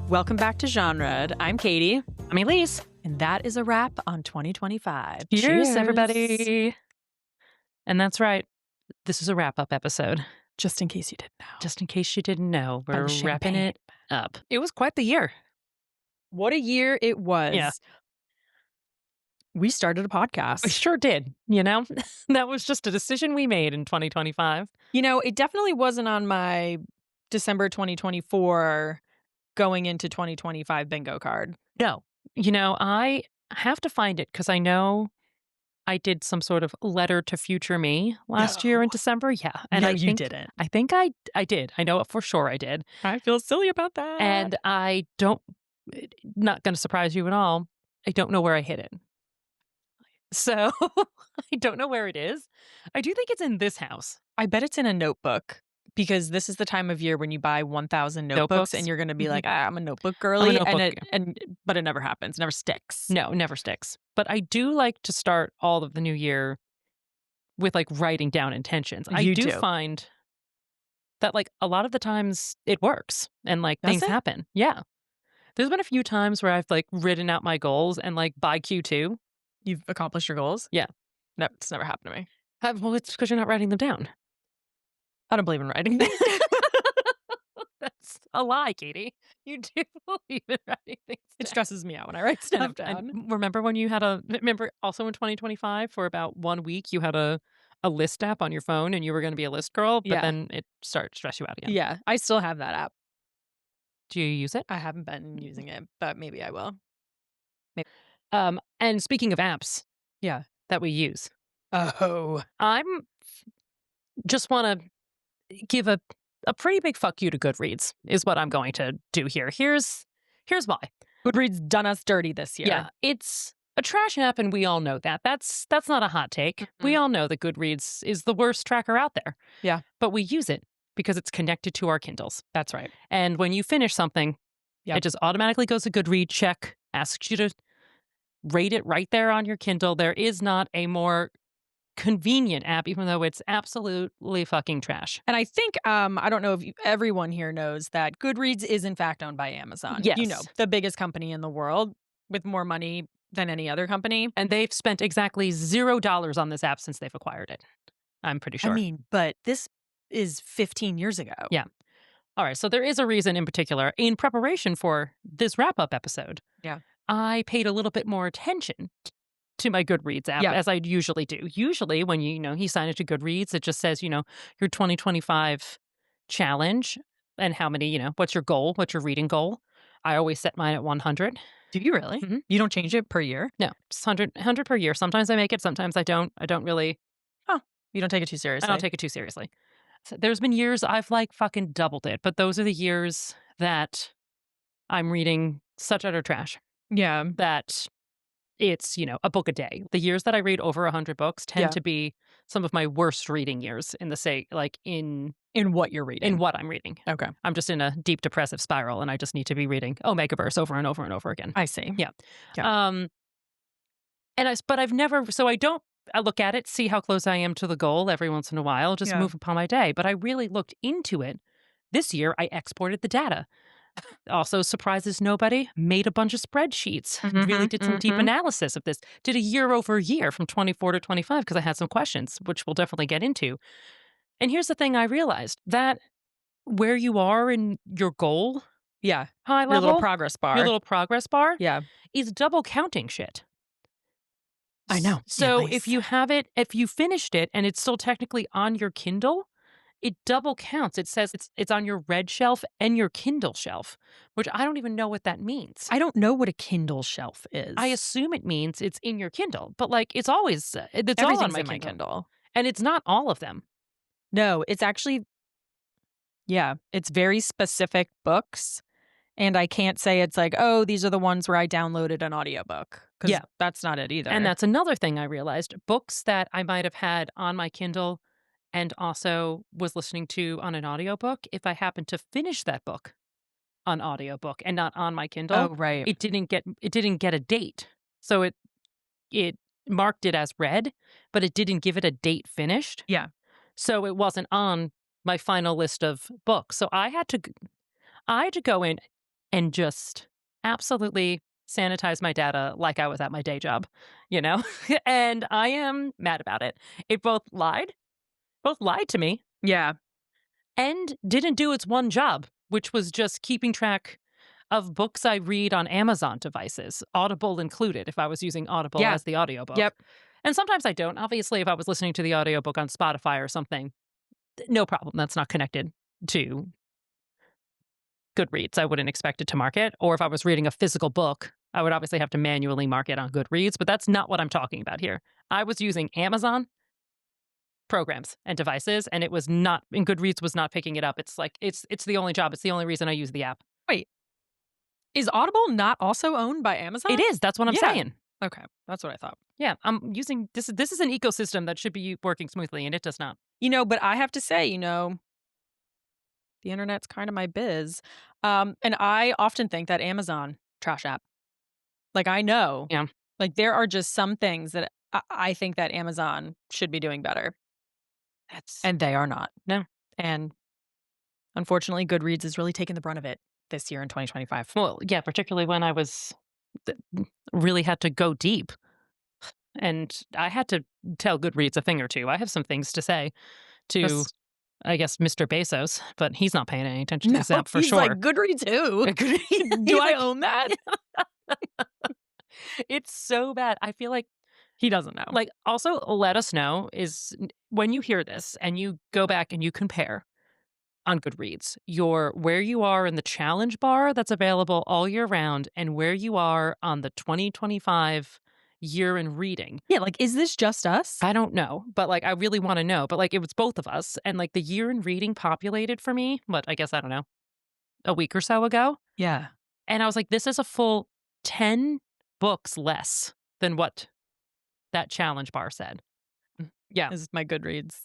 Welcome back to Genre. I'm Katy. I'm Elyse. And that is a wrap on 2025. Cheers, everybody. And that's right. This is a wrap-up episode. Just in case you didn't know. Just in case you didn't know, By the we're wrapping champagne. it up. It was quite the year. What a year it was. Yeah. We started a podcast. We sure did, you know? That was just a decision we made in 2025. You know, it definitely wasn't on my December 2024 going into 2025 bingo card. No. You know, I have to find it because I know I did some sort of letter to future me last year in December. Yeah. And you didn't. I think I did. I know it for sure I did. I feel silly about that. And not going to surprise you at all, I don't know where I hid it. So I don't know where it is. I do think it's in this house. I bet it's in a notebook because this is the time of year when you buy 1,000 notebooks and you're going to be like, I'm a notebook girly. But it never happens. It never sticks. No, never sticks. But I do like to start all of the new year with like writing down intentions. I do find that like a lot of the times it works and like things happen. Yeah. There's been a few times where I've like written out my goals and like by Q2. You've accomplished your goals? Yeah. No, it's never happened to me. Well, it's because you're not writing them down. I don't believe in writing things. That's a lie, Katy. You do believe in writing things down. It stresses me out when I write stuff down. And remember when you remember also in 2025 for about 1 week you had a list app on your phone and you were going to be a list girl, but then it started to stress you out again. Yeah, I still have that app. Do you use it? I haven't been using it, but maybe I will. Maybe. And speaking of apps, that we use. Oh, I'm just want to give a pretty big fuck you to Goodreads is what I'm going to do here. Here's why. Goodreads done us dirty this year. Yeah, it's a trash app, and we all know that. That's not a hot take. Mm-hmm. We all know that Goodreads is the worst tracker out there. Yeah, but we use it because it's connected to our Kindles. That's right. And when you finish something, it just automatically goes to Goodreads check, asks you to rate it right there on your Kindle. There is not a more convenient app, even though it's absolutely fucking trash. And I think, I don't know if everyone here knows that Goodreads is in fact owned by Amazon. Yes. You know, the biggest company in the world with more money than any other company. And they've spent exactly $0 on this app since they've acquired it. I'm pretty sure. I mean, but this is 15 years ago. Yeah. All right. So there is a reason in particular. In preparation for this wrap-up episode, I paid a little bit more attention to my Goodreads app, as I usually do. Usually when you sign it to Goodreads, it just says, your 2025 challenge and how many, what's your goal, what's your reading goal. I always set mine at 100. Do you really? Mm-hmm. You don't change it per year? No, just 100 per year. Sometimes I make it, sometimes I don't. I don't really. Oh, you don't take it too seriously? I don't take it too seriously. So there's been years I've like fucking doubled it, but those are the years that I'm reading such utter trash. Yeah. That it's, a book a day. The years that I read over 100 books tend to be some of my worst reading years in what you're reading. In what I'm reading. Okay. I'm just in a deep depressive spiral and I just need to be reading Omegaverse over and over and over again. I see. Yeah. But I've never, so I look at it, see how close I am to the goal every once in a while, just move upon my day. But I really looked into it. This year, I exported the data. Also, surprises nobody, made a bunch of spreadsheets, really did some deep analysis of this, did a year over year from 24 to 25 because I had some questions, which we'll definitely get into. And here's the thing I realized, that where you are in your goal, high level, your little progress bar, is double counting shit. I know. So if you finished it and it's still technically on your Kindle, it double counts. It says it's on your Red shelf and your Kindle shelf, which I don't even know what that means. I don't know what a Kindle shelf is. I assume it means it's in your Kindle, but like it's always it's all on my Kindle. And it's not all of them. No, it's actually it's very specific books. And I can't say it's like, oh, these are the ones where I downloaded an audiobook. Because that's not it either. And that's another thing I realized. Books that I might have had on my Kindle and also was listening to on an audiobook, if I happened to finish that book on audiobook and not on my Kindle, it didn't get a date. So it marked it as read, but it didn't give it a date finished. Yeah. So it wasn't on my final list of books. So I had to go in and just absolutely sanitize my data like I was at my day job, and I am mad about it. It both lied to me. Yeah. And didn't do its one job, which was just keeping track of books I read on Amazon devices, Audible included, if I was using Audible as the audiobook. Yep. And sometimes I don't. Obviously, if I was listening to the audiobook on Spotify or something, no problem. That's not connected to Goodreads. I wouldn't expect it to mark it. Or if I was reading a physical book, I would obviously have to manually mark it on Goodreads, but that's not what I'm talking about here. I was using Amazon programs and devices, and Goodreads was not picking it up. It's like, it's the only job. It's the only reason I use the app. Wait, is Audible not also owned by Amazon? It is. That's what I'm saying. Okay, that's what I thought. Yeah, I'm using this is an ecosystem that should be working smoothly, and it does not. But I have to say, the internet's kind of my biz. And I often think that Amazon, trash app. Like, I know. Yeah. Like, there are just some things that I think that Amazon should be doing better. And they are not. No. And unfortunately, Goodreads is really taking the brunt of it this year in 2025. Well, yeah, particularly when I really had to go deep. And I had to tell Goodreads a thing or two. I have some things to say to, I guess, Mr. Bezos, but he's not paying any attention to this app for sure. He's like, Goodreads who? Do I own that? It's so bad. I feel like he doesn't know. Like, also, let us know is when you hear this and you go back and you compare on Goodreads, where you are in the challenge bar that's available all year round and where you are on the 2025 year in reading. Yeah, like, is this just us? I don't know, but like, I really want to know. But like, it was both of us. And like, the year in reading populated for me, I guess, I don't know, a week or so ago. Yeah. And I was like, this is a full 10 books less than what that challenge bar said. Yeah. This is my Goodreads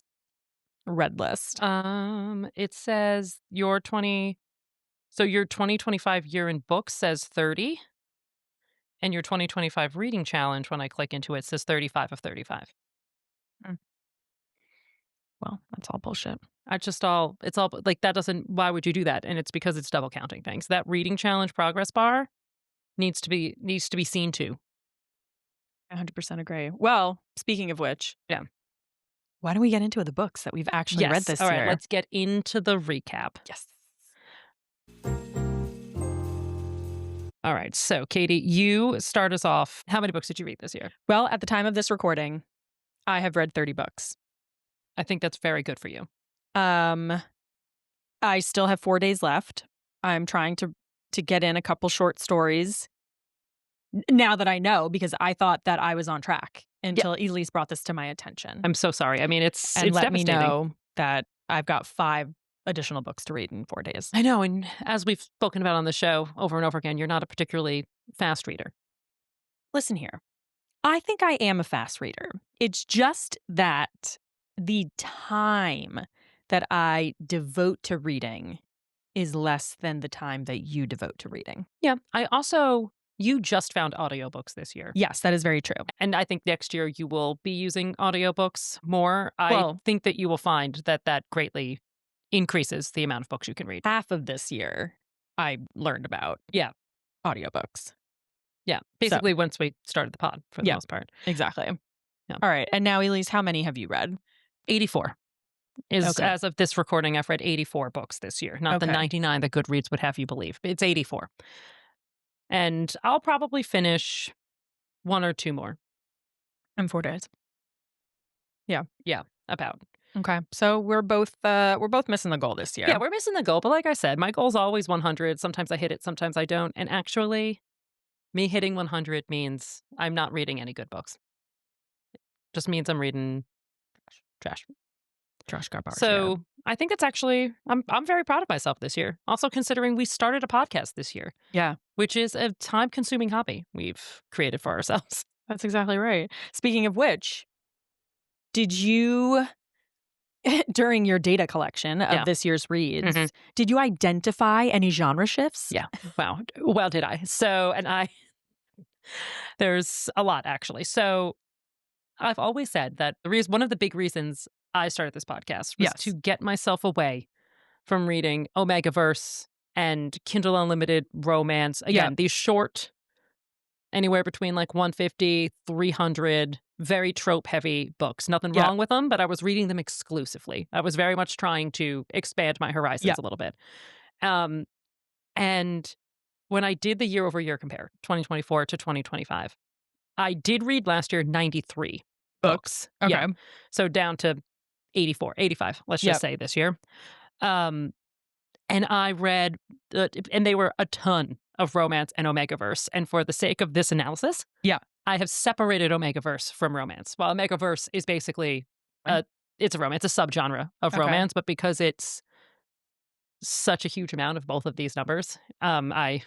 red list. It says your 2025 year in books says 30. And your 2025 reading challenge, when I click into it, says 35 of 35. Well, that's all bullshit. It's all like, that doesn't, why would you do that? And it's because it's double counting things. That reading challenge progress bar needs to be seen to. 100% agree. Well, speaking of which, yeah, why don't we get into the books that we've actually read this year? All right, let's get into the recap. Yes. All right, so Katy, you start us off. How many books did you read this year? Well, at the time of this recording, I have read 30 books. I think that's very good for you. I still have 4 days left. I'm trying to get in a couple short stories now that I know, because I thought that I was on track until Elyse brought this to my attention. I'm so sorry. I mean, it's let devastating. me know that I've got 5 additional books to read in 4 days. I know, and as we've spoken about on the show over and over again, you're not a particularly fast reader. Listen here. I think I am a fast reader. It's just that the time that I devote to reading is less than the time that you devote to reading. Yeah. You just found audiobooks this year. Yes, that is very true. And I think next year you will be using audiobooks more. I think that you will find that greatly increases the amount of books you can read. Half of this year, I learned about audiobooks. Yeah, basically once we started the pod, for the most part. Exactly. Yeah. All right, and now, Elyse, how many have you read? 84. As of this recording, I've read 84 books this year. Not the 99 that Goodreads would have you believe. It's 84. And I'll probably finish 1 or 2 more. In 4 days. Yeah. Yeah, about. Okay. So we're both missing the goal this year. Yeah, we're missing the goal. But like I said, my goal's always 100. Sometimes I hit it, sometimes I don't. And actually, me hitting 100 means I'm not reading any good books. It just means I'm reading trash garbage. So I think it's actually, I'm very proud of myself this year. Also considering we started a podcast this year. Yeah. Which is a time-consuming hobby we've created for ourselves. That's exactly right. Speaking of which, did you, during your data collection of this year's reads, did you identify any genre shifts? Yeah. Wow. Well, did I? So, there's a lot, actually. So I've always said that one of the big reasons I started this podcast was to get myself away from reading Omegaverse and Kindle Unlimited romance. Again, these short, anywhere between like 150, 300, very trope heavy books. Nothing wrong with them, but I was reading them exclusively. I was very much trying to expand my horizons a little bit. And when I did the year over year compare, 2024 to 2025, I did read last year 93 books. Okay. Yeah. So down to 84, 85, let's just say this year. And I read, and they were a ton of romance and Omegaverse. And for the sake of this analysis, I have separated Omegaverse from romance. While Omegaverse is basically, it's a romance, a subgenre of romance, but because it's such a huge amount of both of these numbers, I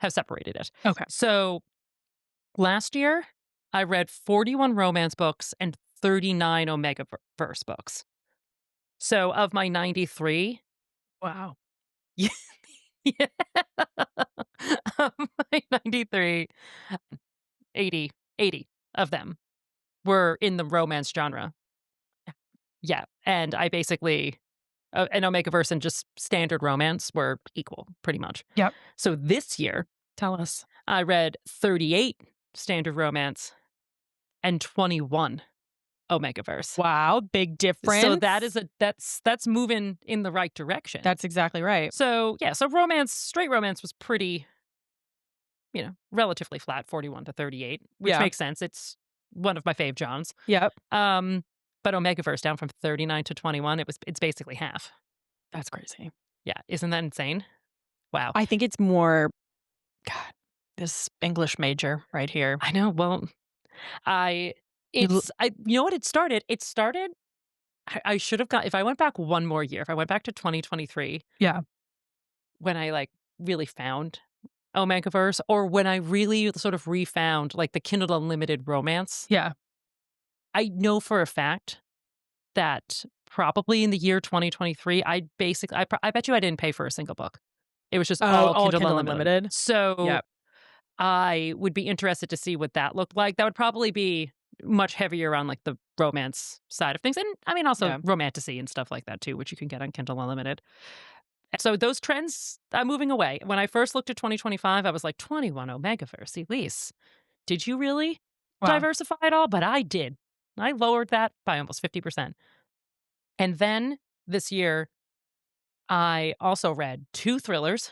have separated it. Okay. So last year, I read 41 romance books and 39 Omegaverse books. So of my 93, wow. Yeah. Of my 93, 80 of them were in the romance genre. Yeah. And I basically, and Omegaverse and just standard romance were equal, pretty much. Yep. So this year, tell us, I read 38 standard romance and 21 Omegaverse. Wow, big difference. So that is that's moving in the right direction. That's exactly right. So yeah, so romance, straight romance was pretty, relatively flat, 41 to 38, which makes sense. It's one of my fave genres. Yep. But Omegaverse down from 39 to 21, it's basically half. That's crazy. Yeah, isn't that insane? Wow. I think it's more, God, this English major right here. I know. Well, you know what? It started, I should have got, if I went back one more year, if I went back to 2023. Yeah. When I like really found Omegaverse, or when I really sort of refound like the Kindle Unlimited romance. Yeah. I know for a fact that probably in the year 2023, I bet you I didn't pay for a single book. It was just all Kindle Unlimited. So I would be interested to see what that looked like. That would probably be much heavier on like the romance side of things. And I mean, also romantasy and stuff like that too, which you can get on Kindle Unlimited. So those trends are moving away. When I first looked at 2025, I was like, 21 Omegaverse, Elyse. Did you really diversify at all? But I did. I lowered that by almost 50%. And then this year, I also read 2 thrillers,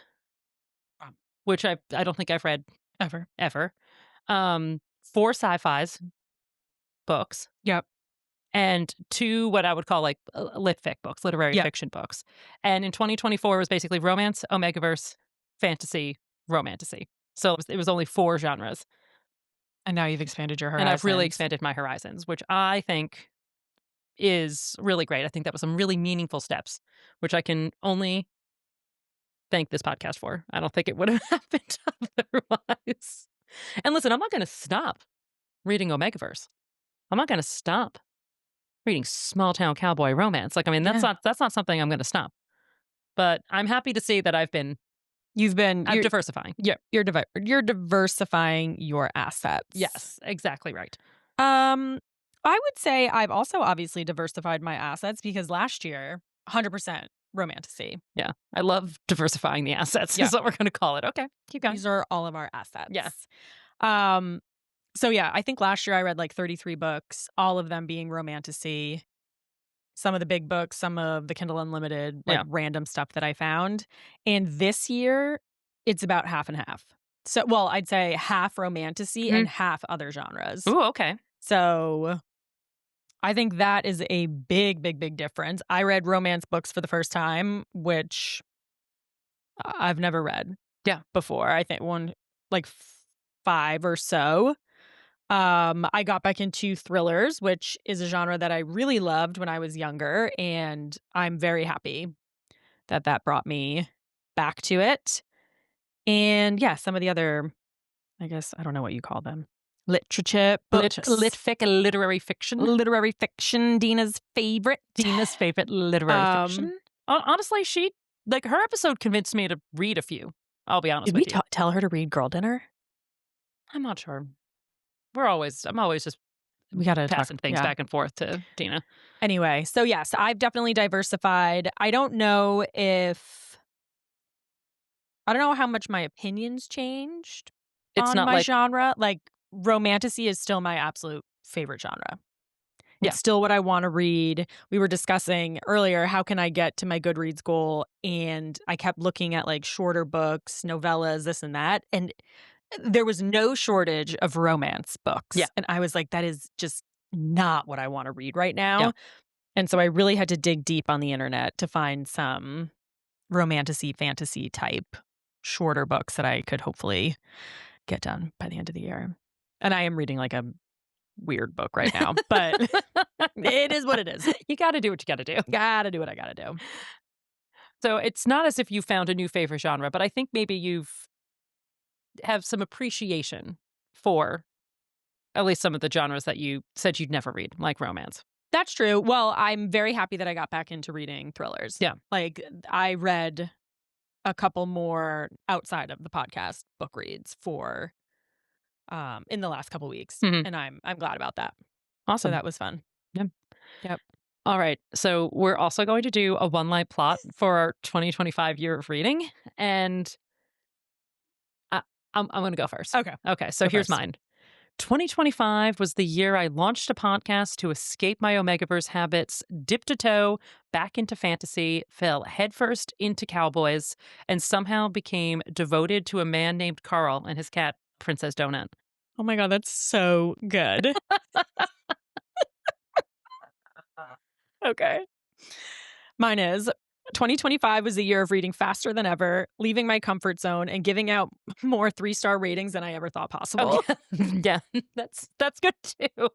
which I don't think I've read ever. 4 sci-fis books. Yep. And 2 what I would call like lit fic books, literary fiction books. And in 2024, it was basically romance, Omegaverse, fantasy, romantasy. So it was only 4 genres. And now you've expanded your horizons. And I've really expanded my horizons, which I think is really great. I think that was some really meaningful steps, which I can only thank this podcast for. I don't think it would have happened otherwise. And listen, I'm not going to stop reading Omegaverse. I'm not going to stop reading small town cowboy romance. Like, I mean, that's not something I'm going to stop. But I'm happy to see that I'm diversifying. Yeah, you're diversifying your assets. Yes, exactly right. I would say I've also obviously diversified my assets because last year, 100% romantasy. Yeah, I love diversifying the assets. Is what we're going to call it. Okay, keep going. These are all of our assets. Yes. So yeah, I think last year I read like 33 books, all of them being romantasy. Some of the big books, some of the Kindle Unlimited, like random stuff that I found. And this year, it's about half and half. So, well, I'd say half romantasy and half other genres. Ooh, okay. So I think that is a big, big, big difference. I read romance books for the first time, which I've never read before. I think like 5 or so. I got back into thrillers, which is a genre that I really loved when I was younger, and I'm very happy that that brought me back to it. And yeah, some of the other, I guess, I don't know what you call them. Literature books. Lit fic, literary fiction. Literary fiction, Dina's favorite. Dina's favorite literary fiction. Honestly, her episode convinced me to read a few. I'll be honest with you. Did we tell her to read Girl Dinner? I'm not sure. I'm always just we gotta passing things back and forth to Dina. Anyway, so yes, I've definitely diversified. I don't know if I don't know how much my opinions changed It's on not my like genre. Like, romantasy is still my absolute favorite genre. yeah. It's still what I wanna read. We were discussing earlier, how can I get to my Goodreads goal? And I kept looking at, like, shorter books, novellas, this and that, and there was no shortage of romance Yeah. books, and I was like, "That is just not what I wanna read right Yeah. now." And so I really had to dig deep on the internet to find some romantasy, fantasy type shorter books that I could hopefully get done by the end of the year. And I am reading, like, a weird book right now, but it is what it is. You gotta do what you gotta do. Gotta do what I gotta do. So it's not as if you found a new favorite genre, but I think maybe you've have some appreciation for at least some of the genres that you said you'd never read, like romance. That's true. Well, I'm very happy that I got back into reading thrillers. Yeah. Like, I read a couple more outside of the podcast book reads for, in the last couple weeks, Mhm. and I'm glad about that. So Awesome. that was fun. Yeah. Yep. All right. So we're also going to do a one-line plot for our 2025 year of reading, and I, I'm going to go first. Okay. Okay. So Go here's first. mine. 2025 was the year I launched a podcast to escape my Omegaverse habits, dipped a toe back into fantasy, fell headfirst into cowboys, and somehow became devoted to a man named Carl and his cat, Princess Donut. Oh my god, that's so good. Okay. Mine is 2025 was a year of reading faster than ever, leaving my comfort zone, and giving out more 3-star ratings than I ever thought possible. Oh, yeah. yeah, that's good too.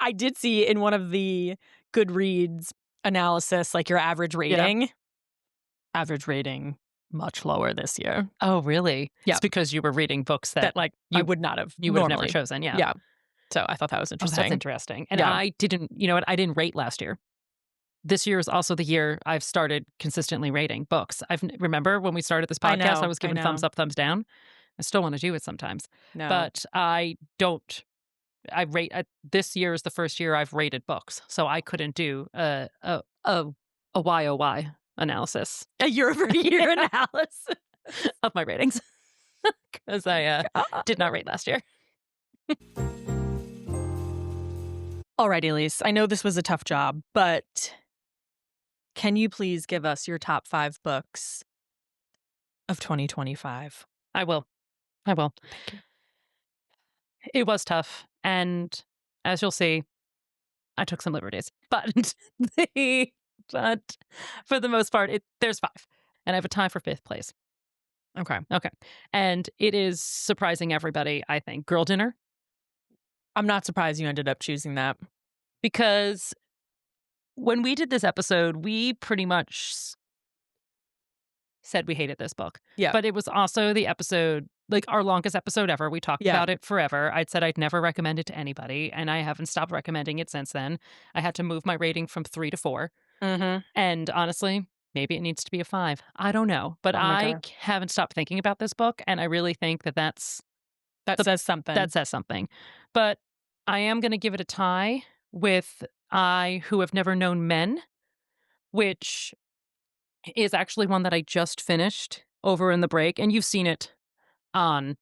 I did see in one of the Goodreads analysis, like, your Yeah. average rating much lower this year. Oh, really? Yeah. It's because you were reading books that That, like, I you would not have you would have never normally. chosen. Yeah. Yeah. So I thought that was Oh, that's interesting. interesting. And Yeah. I didn't, you know what? I didn't rate last year. This year is also the year I've started consistently rating books. Remember when we started this I podcast, I know, was I giving thumbs know. up, thumbs down. I still want to do it sometimes, No. but I don't. I rate. This year is the first year I've rated books, so I couldn't do a YOY analysis A year-over-year analysis. of my ratings because I did not rate last year. All right, Elise, I know this was a tough job, but can you please give us your top 5 books of 2025? I will. I will. Thank you. It was tough, and as you'll see, I took some liberties, but but for the most part, there's 5, and I have a tie for 5th place. Okay. Okay, and it is surprising everybody. I think Girl Dinner, I'm not surprised you ended up choosing that. because when we did this episode, we pretty much said we hated this book. Yeah. But it was also the episode, like our longest episode ever. We talked Yeah. about it forever. I'd said I'd never recommend it to anybody, and I haven't stopped recommending it since then. I had to move my rating from 3 to 4. Mhm. And honestly, maybe it needs to be a 5. I don't know. But Oh my I god. haven't stopped thinking about this book, and I really think that That says something. that says something. But I am going to give it a tie with I Who Have Never Known Men, which is actually one that I just finished over in the break, and you've seen it on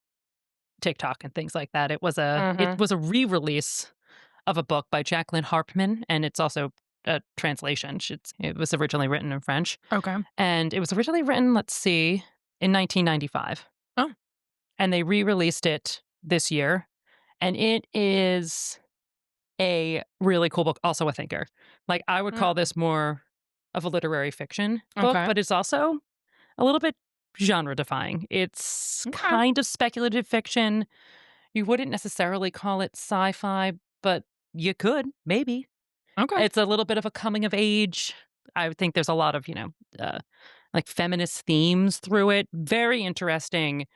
TikTok and things like that. It was Mhm. a re-release of a book by Jacqueline Harpman, and it's also a translation. It was originally written in French, Okay. and it was originally written, let's see, in 1995. Oh. And they re-released it this year, and it is a really cool book, also a thinker. Like, I would call this more of a literary fiction book, Okay. but it's also a little bit genre defying. It's Okay. kind of speculative fiction. You wouldn't necessarily call it sci-fi, but you could, maybe. Okay. It's a little bit of a coming of age. I would think there's a lot of, like feminist themes through it. Very interesting.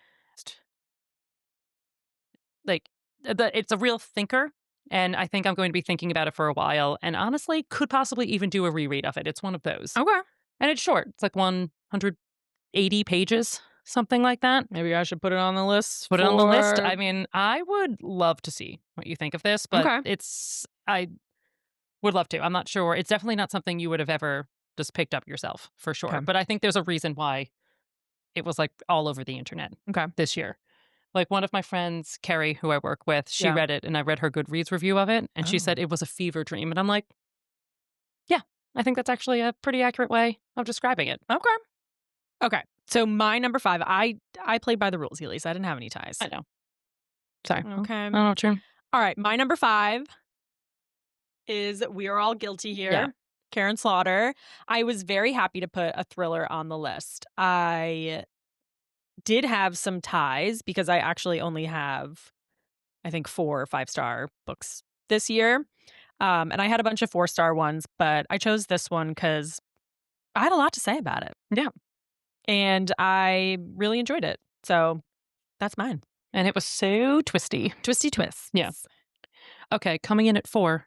Like, it's a real thinker. And I think I'm going to be thinking about it for a while. And honestly, could possibly even do a reread of it. It's one of those. Okay. And it's short. It's like 180 pages, something like that. Maybe I should put it on the list. Put it on the list. I mean, I would love to see what you think of this, but Okay. I would love to. I'm not sure. It's definitely not something you would have ever just picked up yourself, for sure. Okay. But I think there's a reason why it was like all over the internet Okay. this year. Like one of my friends, Carrie, who I work with, she Yeah. read it and I read her Goodreads review of it. And she Oh. said it was a fever dream. And I'm like, yeah, I think that's actually a pretty accurate way of describing it. Okay. Okay. So my number 5, I played by the rules, Elyse. I didn't have any ties. I know. Sorry. Okay. I don't know, Tune. All right. My number 5 is We Are All Guilty Here. Yeah. Karen Slaughter. I was very happy to put a thriller on the list. I did have some ties because I actually only have, I think, 4 5-star books this year. And I had a bunch of 4-star ones, but I chose this one because I had a lot to say about it. Yeah. And I really enjoyed it. So that's mine. And it was so twisty. Twisty twists. Yeah. Okay, coming in at 4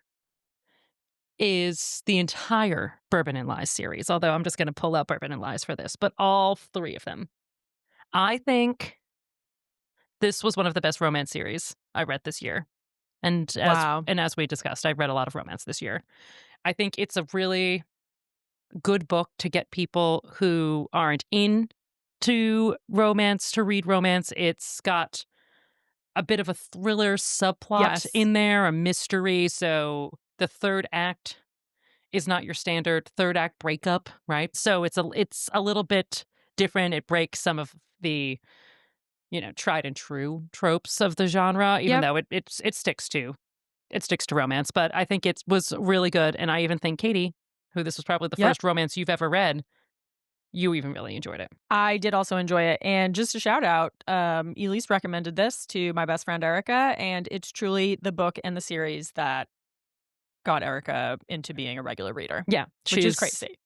is the entire Bourbon and Lies series, although I'm just going to pull out Bourbon and Lies for this, but all 3 of them. I think this was one of the best romance series I read this year. And as we discussed, I read a lot of romance this year. I think it's a really good book to get people who aren't into romance to read romance. It's got a bit of a thriller subplot in there, a mystery. So the third act is not your standard third act breakup, right? So it's a little bit different. It breaks some of the, tried and true tropes of the genre, even though it sticks to romance. But I think it was really good. And I even think Katy, who this was probably the first romance you've ever read, you even really enjoyed it. I did also enjoy it. And just a shout out, Elyse recommended this to my best friend Erica, and it's truly the book and the series that got Erica into being a regular reader. Yeah. Which is crazy.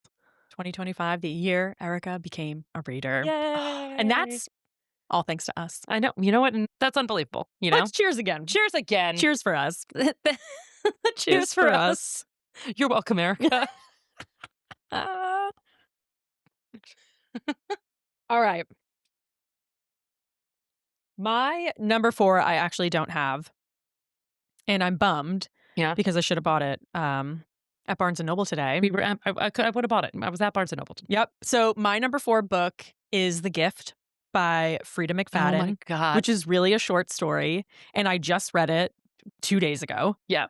2025, the year Erica became a reader. Yay! And that's all thanks to us. I know. You know what? That's unbelievable. Let's cheers again. Cheers again. Cheers for us. Cheers for us. You're welcome, Erica. All right. My number 4, I actually don't have. And I'm bummed. Yeah. Because I should have bought it at Barnes & Noble today. We were. I would have bought it. I was at Barnes & Noble. Yep. So my number 4 book is The Gift by Frida McFadden. Oh my God. Which is really a short story. And I just read it 2 days ago. Yeah.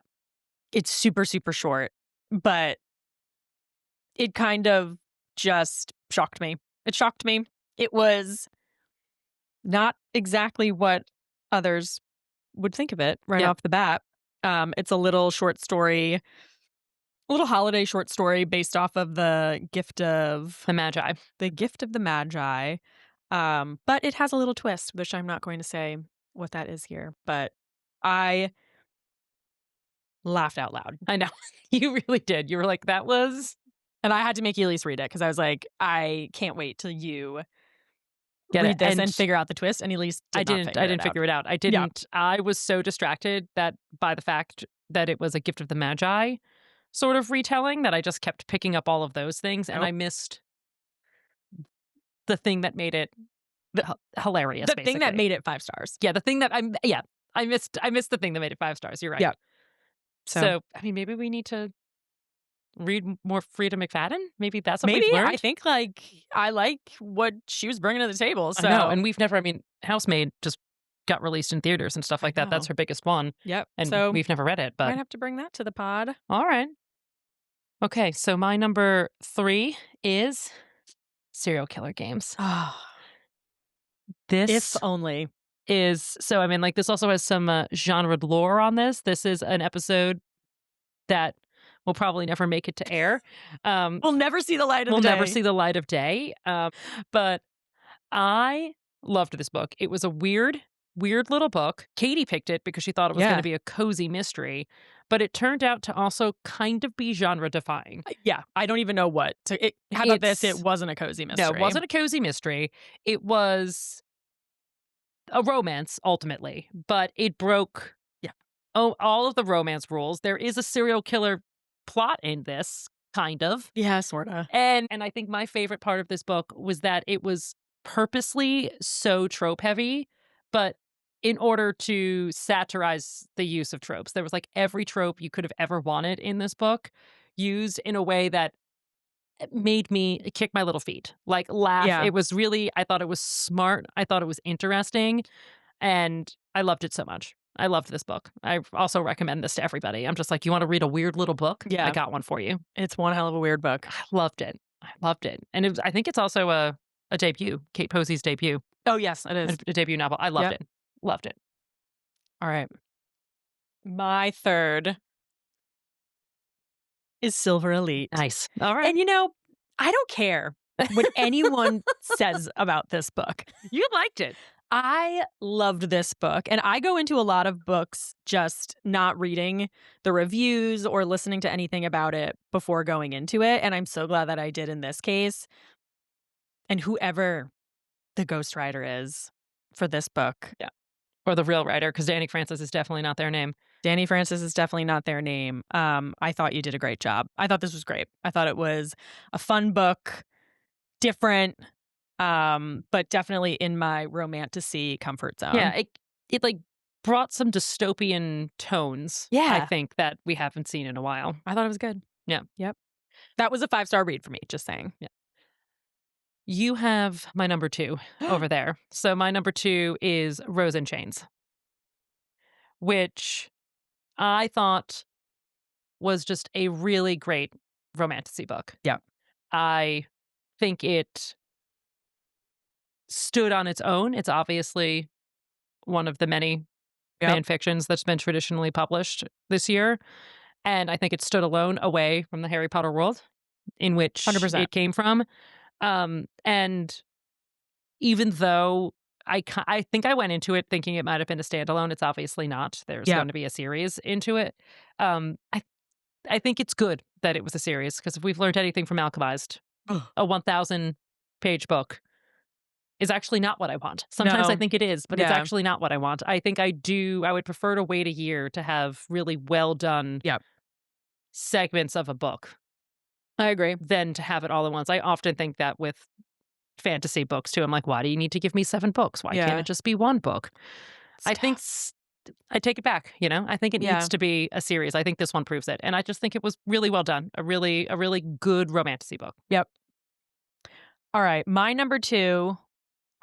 It's super, super short. But it kind of just shocked me. It shocked me. It was not exactly what others would think of it right off the bat. It's a little short story, a little holiday short story based off of the Gift of the Magi. The Gift of the Magi. But it has a little twist, which I'm not going to say what that is here. But I laughed out loud. I know. You really did. You were like, that was... And I had to make Elyse read it because I was like, I can't wait till you read this and figure out the twist. And Elyse didn't figure it out. I didn't. Yeah. I was so distracted by the fact that it was a Gift of the Magi sort of retelling that I just kept picking up all of those things. And I missed the thing that made it hilarious. The thing that made it 5 stars. Yeah. The thing that I missed the thing that made it 5 stars. You're right. Yeah. So I mean, maybe we need to read more Frida McFadden. Maybe that's what we've learned. I think I like what she was bringing to the table. So I know. And we've never. I mean, Housemaid just got released in theaters and stuff like that. That's her biggest one. Yep. And so we've never read it. But might have to bring that to the pod. All right. Okay. So my number 3 is Serial Killer Games. This if only is so. I mean, like this also has some genre lore on this. This is an episode that will probably never make it to air. We'll never see the light of the day. We'll never see the light of day. But I loved this book. It was a weird little book. Katy picked it because she thought it was going to be a cozy mystery, but it turned out to also kind of be genre defying. Yeah. I don't even know what. How about this? It wasn't a cozy mystery. No, it wasn't a cozy mystery. It was a romance, ultimately, but it broke all of the romance rules. There is a serial killer plot in this, kind of. Yeah, sort of. And I think my favorite part of this book was that it was purposely so trope heavy, but in order to satirize the use of tropes. There was like every trope you could have ever wanted in this book used in a way that made me kick my little feet, like laugh. Yeah. It was really, I thought it was smart. I thought it was interesting. And I loved it so much. I loved this book. I also recommend this to everybody. I'm just like, you want to read a weird little book? I Yeah. got one for you. It's one hell of a weird book. I loved it. I loved it. And I think it's also a debut, Kate Posey's debut, Oh, yes, it is. a debut novel. I loved Yep. it. Loved it. All right. My third is Silver Elite. Nice. All right. And, I don't care what anyone says about this book. You liked it. I loved this book, and I go into a lot of books just not reading the reviews or listening to anything about it before going into it, and I'm so glad that I did in this case. And whoever the ghostwriter is for this book. Yeah. Or the real writer, because Danny Francis is definitely not their name. Danny Francis is definitely not their name. I thought you did a great job. I thought this was great. I thought it was a fun book, different, but definitely in my romantasy comfort zone. Yeah, it like brought some dystopian tones. I Yeah. think that we haven't seen in a while. I thought it was good. Yeah. Yep. That was a 5-star read for me, just saying. Yeah. You have my number 2 over there. So my number 2 is Rose in Chains, which I thought was just a really great romantasy book. Yeah. I think it stood on its own. It's obviously one of the many Yep. fan fictions that's been traditionally published this year. And I think it stood alone away from the Harry Potter world in which 100%. it came from. And even though I think I went into it thinking it might have been a standalone, it's obviously not. There's Yeah. going to be a series into it. I think it's good that it was a series, because if we've learned anything from Alchemised, a 1,000-page book is actually not what I want. Sometimes No. I think it is, but it's Yeah. actually not what I want. I think I would prefer to wait a year to have really well done Yep. segments of a book I agree. than to have it all at once. I often think that with fantasy books too. I'm like, why do you need to give me 7 books? Why Yeah. can't it just be one book? It's I tough. think I take it back. I think it Yeah. needs to be a series. I think this one proves it, and I just think it was really well done. A really good romantasy book. Yep. All right. My number 2,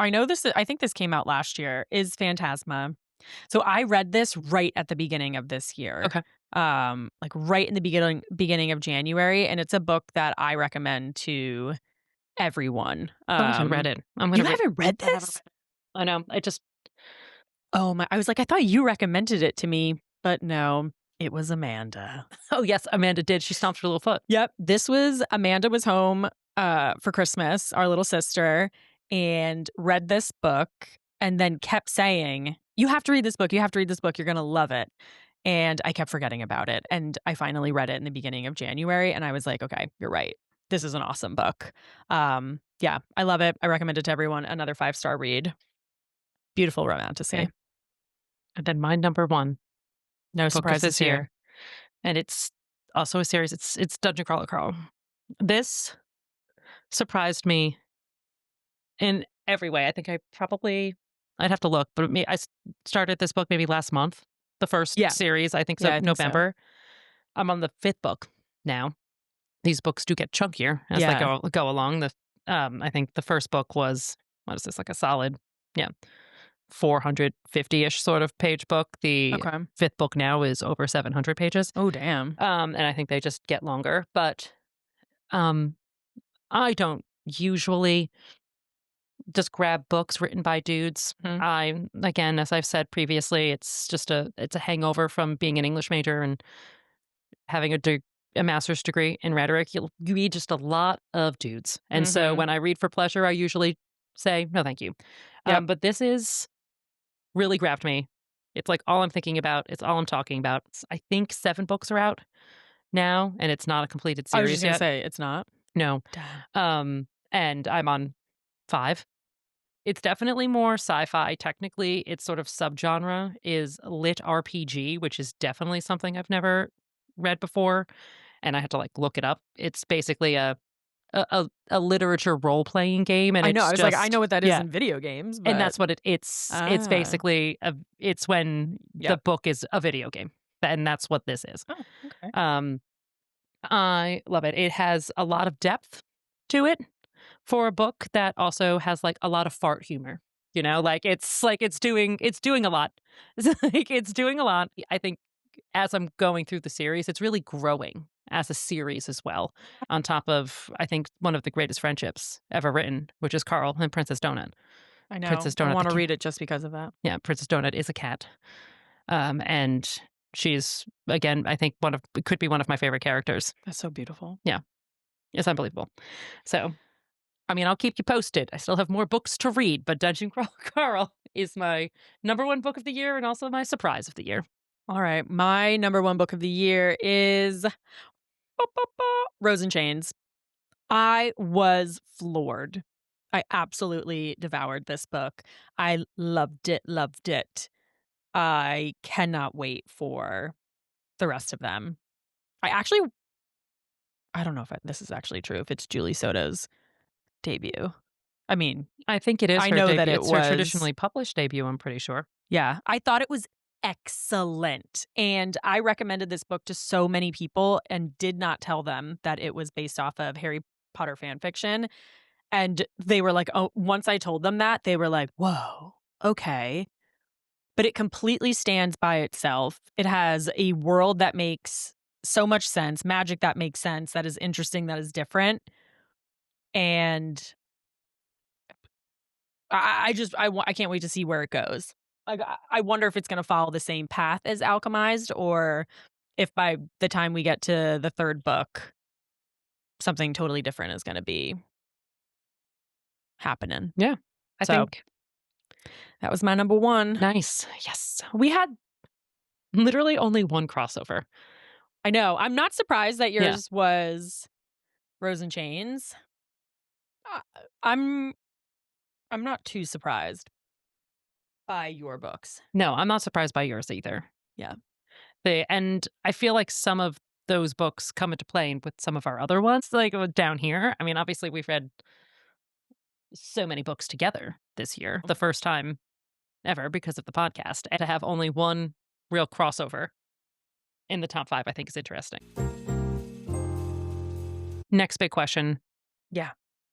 I think this came out last year, is Phantasma. So I read this right at the beginning of this year. Okay. Like right in the beginning of January, and it's a book that I recommend to everyone. I haven't read it. You haven't read this? I know. I just Oh my! I was like, I thought you recommended it to me, but no, it was Amanda. Oh yes, Amanda did. She stomped her little foot. Yep, Amanda was home for Christmas, our little sister, and read this book, and then kept saying, "You have to read this book. You have to read this book. You're gonna love it." And I kept forgetting about it, and I finally read it in the beginning of January, and I was like, "Okay, you're right. This is an awesome book." Yeah, I love it. I recommend it to everyone. Another 5-star read. Beautiful romantasy. Okay. And then my number 1 No book surprises this here. year, and it's also a series. It's Dungeon Crawler Crawl. This surprised me in every way. I think I'd have to look, but I started this book maybe last month. The first Yeah. series, I think so, Yeah, I think so. November. I'm on the 5th book now. These books do get chunkier as they go along. I think the first book was, what is this, like a solid, 450-ish sort of page book. The Okay. 5th book now is over 700 pages. Oh, damn. And I think they just get longer. But I don't usually just grab books written by dudes. Again, as I've said previously, it's a hangover from being an English major and having a master's degree in rhetoric. You read just a lot of dudes. And so when I read for pleasure, I usually say, no, thank you. Yep. But this is really grabbed me. It's like all I'm thinking about. It's all I'm talking about. I think 7 books are out now, and it's not a completed I was series just gonna yet. say it's not. No. Damn. And I'm on 5. It's definitely more sci-fi. Technically, its sort of subgenre is lit RPG, which is definitely something I've never read before, and I had to look it up. It's basically a literature role-playing game, and I know. I was like, I know what that is yeah. in video games, but And that's what it's. It's basically it's when the book is a video game, and that's what this is. Oh, okay. I love it. It has a lot of depth. to it for a book that also has like a lot of fart humor. It's doing a lot. It's doing a lot. I think as I'm going through the series, it's really growing as a series as well. On top of, I think, one of the greatest friendships ever written, which is Carl and Princess Donut. I know. Princess I Donut, the want to cat. read it just because of that. Yeah, Princess Donut is a cat, and she's again, I think could be one of my favorite characters. That's so beautiful. Yeah, it's unbelievable. So, I mean, I'll keep you posted. I still have more books to read, but Dungeon Crawl Carl is my number one book of the year and also my surprise of the year. All right. My number one book of the year is Rose and Chains. I was floored. I absolutely devoured this book. I loved it, loved it. I cannot wait for the rest of them. I don't know if this is actually true, if it's Julie Soto's debut. I mean, I think it is I her know that debut. it It's her was. traditionally published debut, I'm pretty sure. Yeah, I thought it was excellent. And I recommended this book to so many people and did not tell them that it was based off of Harry Potter fan fiction. And they were like, oh, once I told them that, they were like, whoa, okay. But it completely stands by itself. It has a world that makes so much sense, magic that makes sense, that is interesting, that is different. And I can't wait to see where it goes. Like, I wonder if it's going to follow the same path as Alchemized, or if by the time we get to the third book, something totally different is going to be happening. Yeah, I So think that was my number one. nice. Yes, we had literally only one crossover. I know. I'm not surprised that Yeah. yours was Rose and Chains. Uh, I'm I'm not too surprised by your books. No, I'm not surprised by yours either. Yeah. And I feel like some of those books come into play with some of our other ones, like down here. I mean, obviously, we've read so many books together this year, the first time ever because of the podcast. And to have only one real crossover in the top 5, I think is interesting. Next big question. Yeah.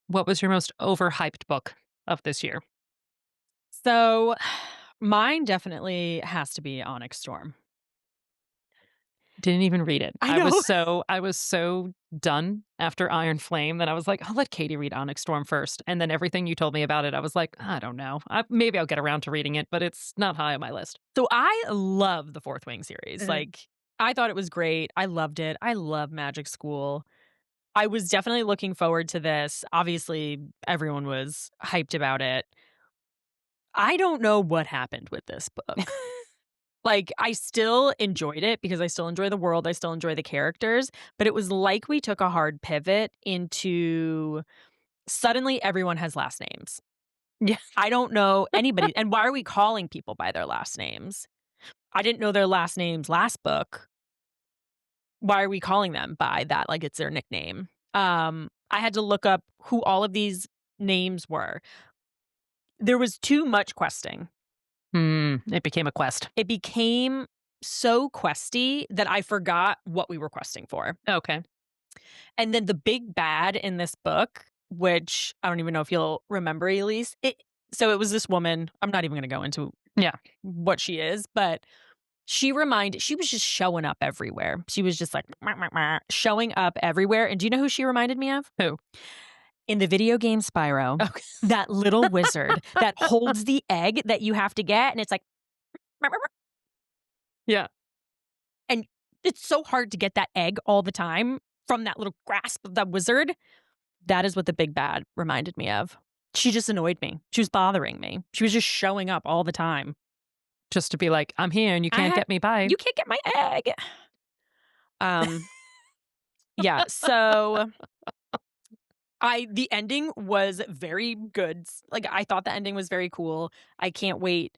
What was your most overhyped book of this year? So mine definitely has to be Onyx Storm. Didn't even read it. I know. I was so done after Iron Flame that I was like, I'll let Katie read Onyx Storm first. And then everything you told me about it, I was like, I don't know. Maybe I'll get around to reading it, but it's not high on my list. So I love the Fourth Wing series. Mhm. Like, I thought it was great. I loved it. I love Magic School. I was definitely looking forward to this. Obviously, everyone was hyped about it. I don't know what happened with this book. Like, I still enjoyed it because I still enjoy the world. I still enjoy the characters. But it was like we took a hard pivot into suddenly everyone has last names. Yeah. I don't know anybody. And why are we calling people by their last names? I didn't know their last names last book. Why are we calling them by that? Like, it's their nickname. I had to look up who all of these names were. There was too much questing. It became a quest. It became so questy that I forgot what we were questing for. Okay. And then the big bad in this book, which I don't even know if you'll remember, Elise. So it was this woman. I'm not even going to go into what she is, but she was just showing up everywhere. She was just like showing up everywhere. And do you know who she reminded me of? Who? In the video game Spyro, Okay. that little wizard that holds the egg that you have to get, and it's like, Yeah. and it's so hard to get that egg all the time from that little grasp of that wizard. That is what the big bad reminded me of. She just annoyed me. She was bothering me. She was just showing up all the time. Just to be like, I'm here and you can't get me by. You can't get my egg. Yeah, so the ending was very good. Like, I thought the ending was very cool. I can't wait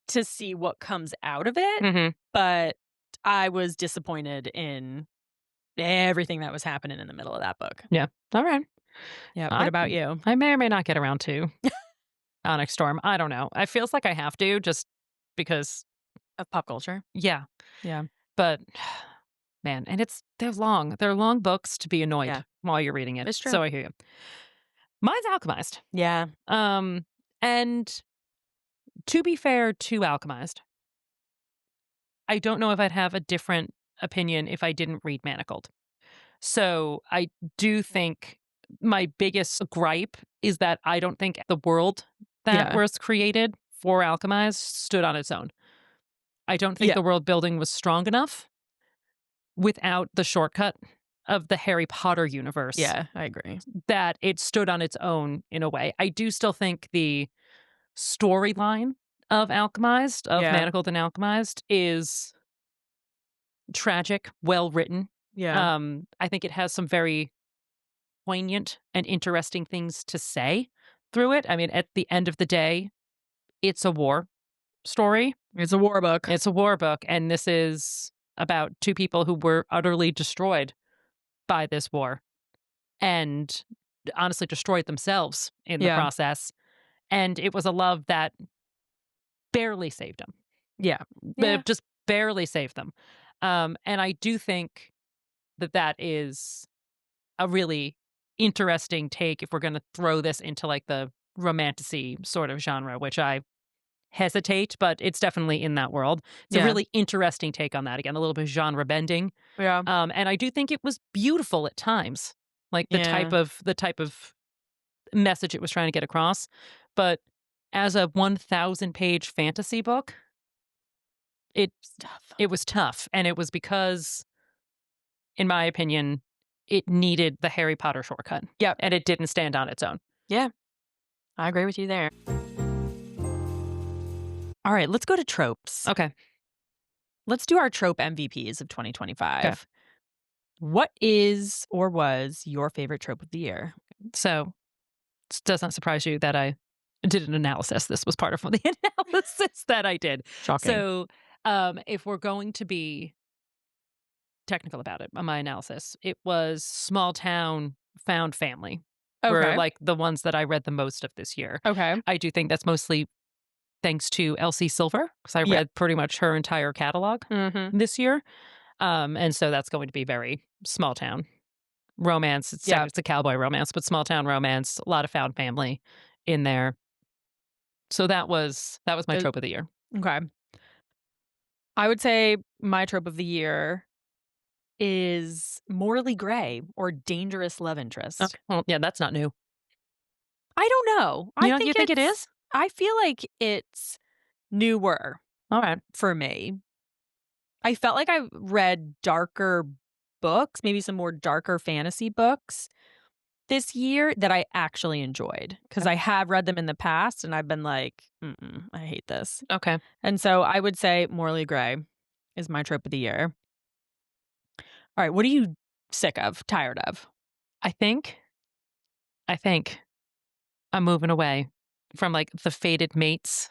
to see what comes out of it. Mhm. But I was disappointed in everything that was happening in the middle of that book. Yeah. All right. Yeah. What about you? I may or may not get around to Onyx Storm. I don't know. It feels like I have to just because Of pop culture. yeah. Yeah. But Man, and they're long. They're long books to be annoyed Yeah, while you're reading it. it's true. So I hear you. Mine's Alchemized. Yeah. And to be fair to Alchemized, I don't know if I'd have a different opinion if I didn't read Manacled. So I do think my biggest gripe is that I don't think the world that Yeah. was created for Alchemized stood on its own. I don't think Yeah. the world building was strong enough without the shortcut of the Harry Potter universe Yeah, I agree. that it stood on its own in a way. I do still think the storyline of Alchemized, of Yeah. Manacled and Alchemized, is tragic, well written. Yeah. I think it has some very poignant and interesting things to say through it. I mean, at the end of the day, it's a war story. It's a war book. It's a war book, and this is about two people who were utterly destroyed by this war and honestly destroyed themselves in the Yeah. process. And it was a love that barely saved them, Yeah. Yeah. but just barely saved them. And I do think that that is a really interesting take if we're going to throw this into like the romantasy sort of genre, which I hesitate, but it's definitely in that world. It's a Yeah. really interesting take on that. Again, a little bit of genre bending. Yeah. And I do think it was beautiful at times, like Yeah. the type of message it was trying to get across. But as a 1,000-page fantasy book, it Stuff. it was tough, and it was because, in my opinion, it needed the Harry Potter shortcut. Yep. And it didn't stand on its own. Yeah. I agree with you there. All right, let's go to tropes. Okay. Let's do our trope MVPs of 2025. Okay. What is or was your favorite trope of the year? So it doesn't surprise you that I did an analysis. This was part of the analysis that I did. Shocking. So if we're going to be technical about it, on my analysis, it was small town found family. Were Okay. like the ones that I read the most of this year. Okay. I do think that's mostly thanks to Elsie Silver, because I read pretty much her entire catalog this year. And so that's going to be very small town romance. It's a cowboy romance, but small town romance, a lot of found family in there. So that was my trope of the year. Okay. I would say my trope of the year is morally gray or dangerous love interest. Okay. Well, yeah, that's not new. I don't know. You think it is? I feel like it's newer All right. for me. I felt like I read darker books, maybe some more darker fantasy books this year that I actually enjoyed because I have read them in the past and I've been like, I hate this. Okay. And so I would say morally gray is my trope of the year. All right, what are you sick of, tired of? I think I'm moving away from like the fated mates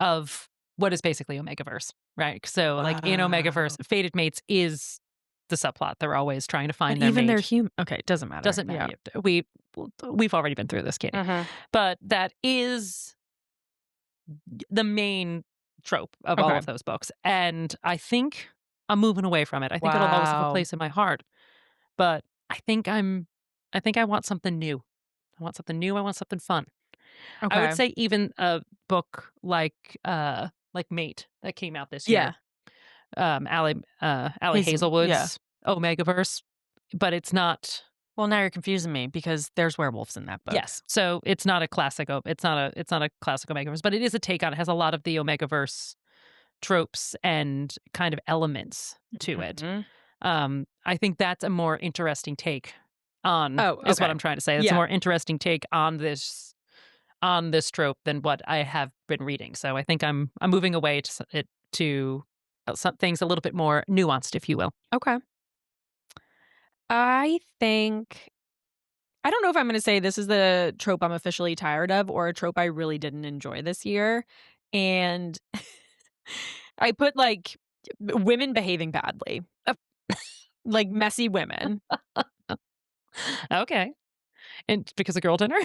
of what is basically Omegaverse, right? So like in Omegaverse, fated mates is the subplot. They're always trying to find their even mate. they're human. Okay, it doesn't matter. Doesn't matter. Yeah. We've already been through this, Katie. But that is the main trope of all of those books. And I think I'm moving away from it. I think it'll always have a place in my heart. But I think I want something new. I want something new. I want something fun. Okay. I would say even a book like Mate that came out this year. Allie Hazelwood's Omegaverse, but it's not. Well, now you're confusing me because there's werewolves in that book. Yes, so it's not a classic. It's not a classic Omegaverse, but it is a take on it. Has a lot of the Omegaverse tropes and kind of elements to it. I think that's a more interesting take on. Is what I'm trying to say. It's a more interesting take on this trope than what I have been reading. So I think I'm moving away to some things a little bit more nuanced, if you will. Okay. I don't know if I'm going to say this is the trope I'm officially tired of or a trope I really didn't enjoy this year. And I put like women behaving badly, like messy women. Okay. And because of girl dinner?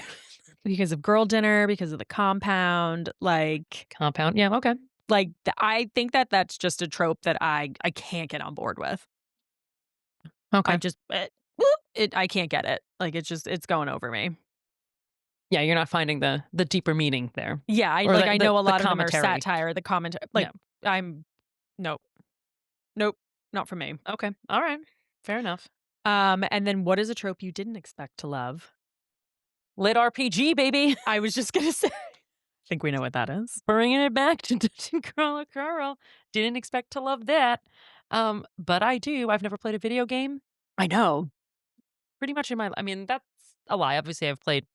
Because of girl dinner, because of the compound, Compound. Yeah. Okay. I think that that's just a trope that I can't get on board with. Okay. I can't get it. Like, it's going over me. Yeah, you're not finding the deeper meaning there. Yeah, Or I know a the lot of them are commentary. satire, the commentary Yeah. I'm nope. Nope, not for me. Okay. All right. Fair enough. And then what is a trope you didn't expect to love? Lit RPG, baby. I was just gonna say, I think we know what that is. Bringing it back to Dungeon Crawler Carl. Didn't expect to love that. But I do. I've never played a video game. I know. Pretty much in my I mean, that's a lie. Obviously, I've played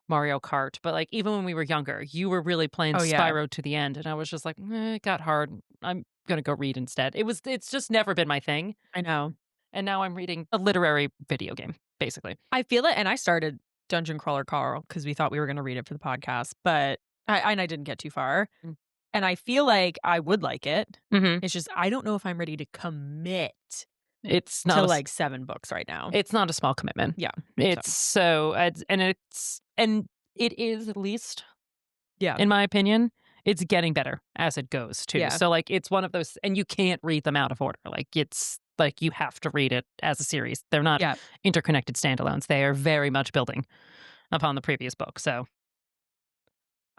Mario Kart, but, like, even when we were younger, you were really playing Oh, yeah. Spyro to the end, and I was just like, it got hard. I'm gonna go read instead." It's just never been my thing, I know. and now I'm reading a literary video game, basically. I feel it, and I started Dungeon Crawler Carl because we thought we were gonna read it for the podcast, but I didn't get too far, Mm. and I feel like I would like it. Mhm. It's just I don't know if I'm ready to commit It's to, not a s like, 7 books right now. it's not a small commitment. Yeah, It's so and it is, at least yeah, in my opinion, it's getting better as it goes too. yeah, So, like, it's one of those and you can't read them out of order. Like, it's like you have to read it as a series. They're not yeah. interconnected standalones. They are very much building upon the previous book. So,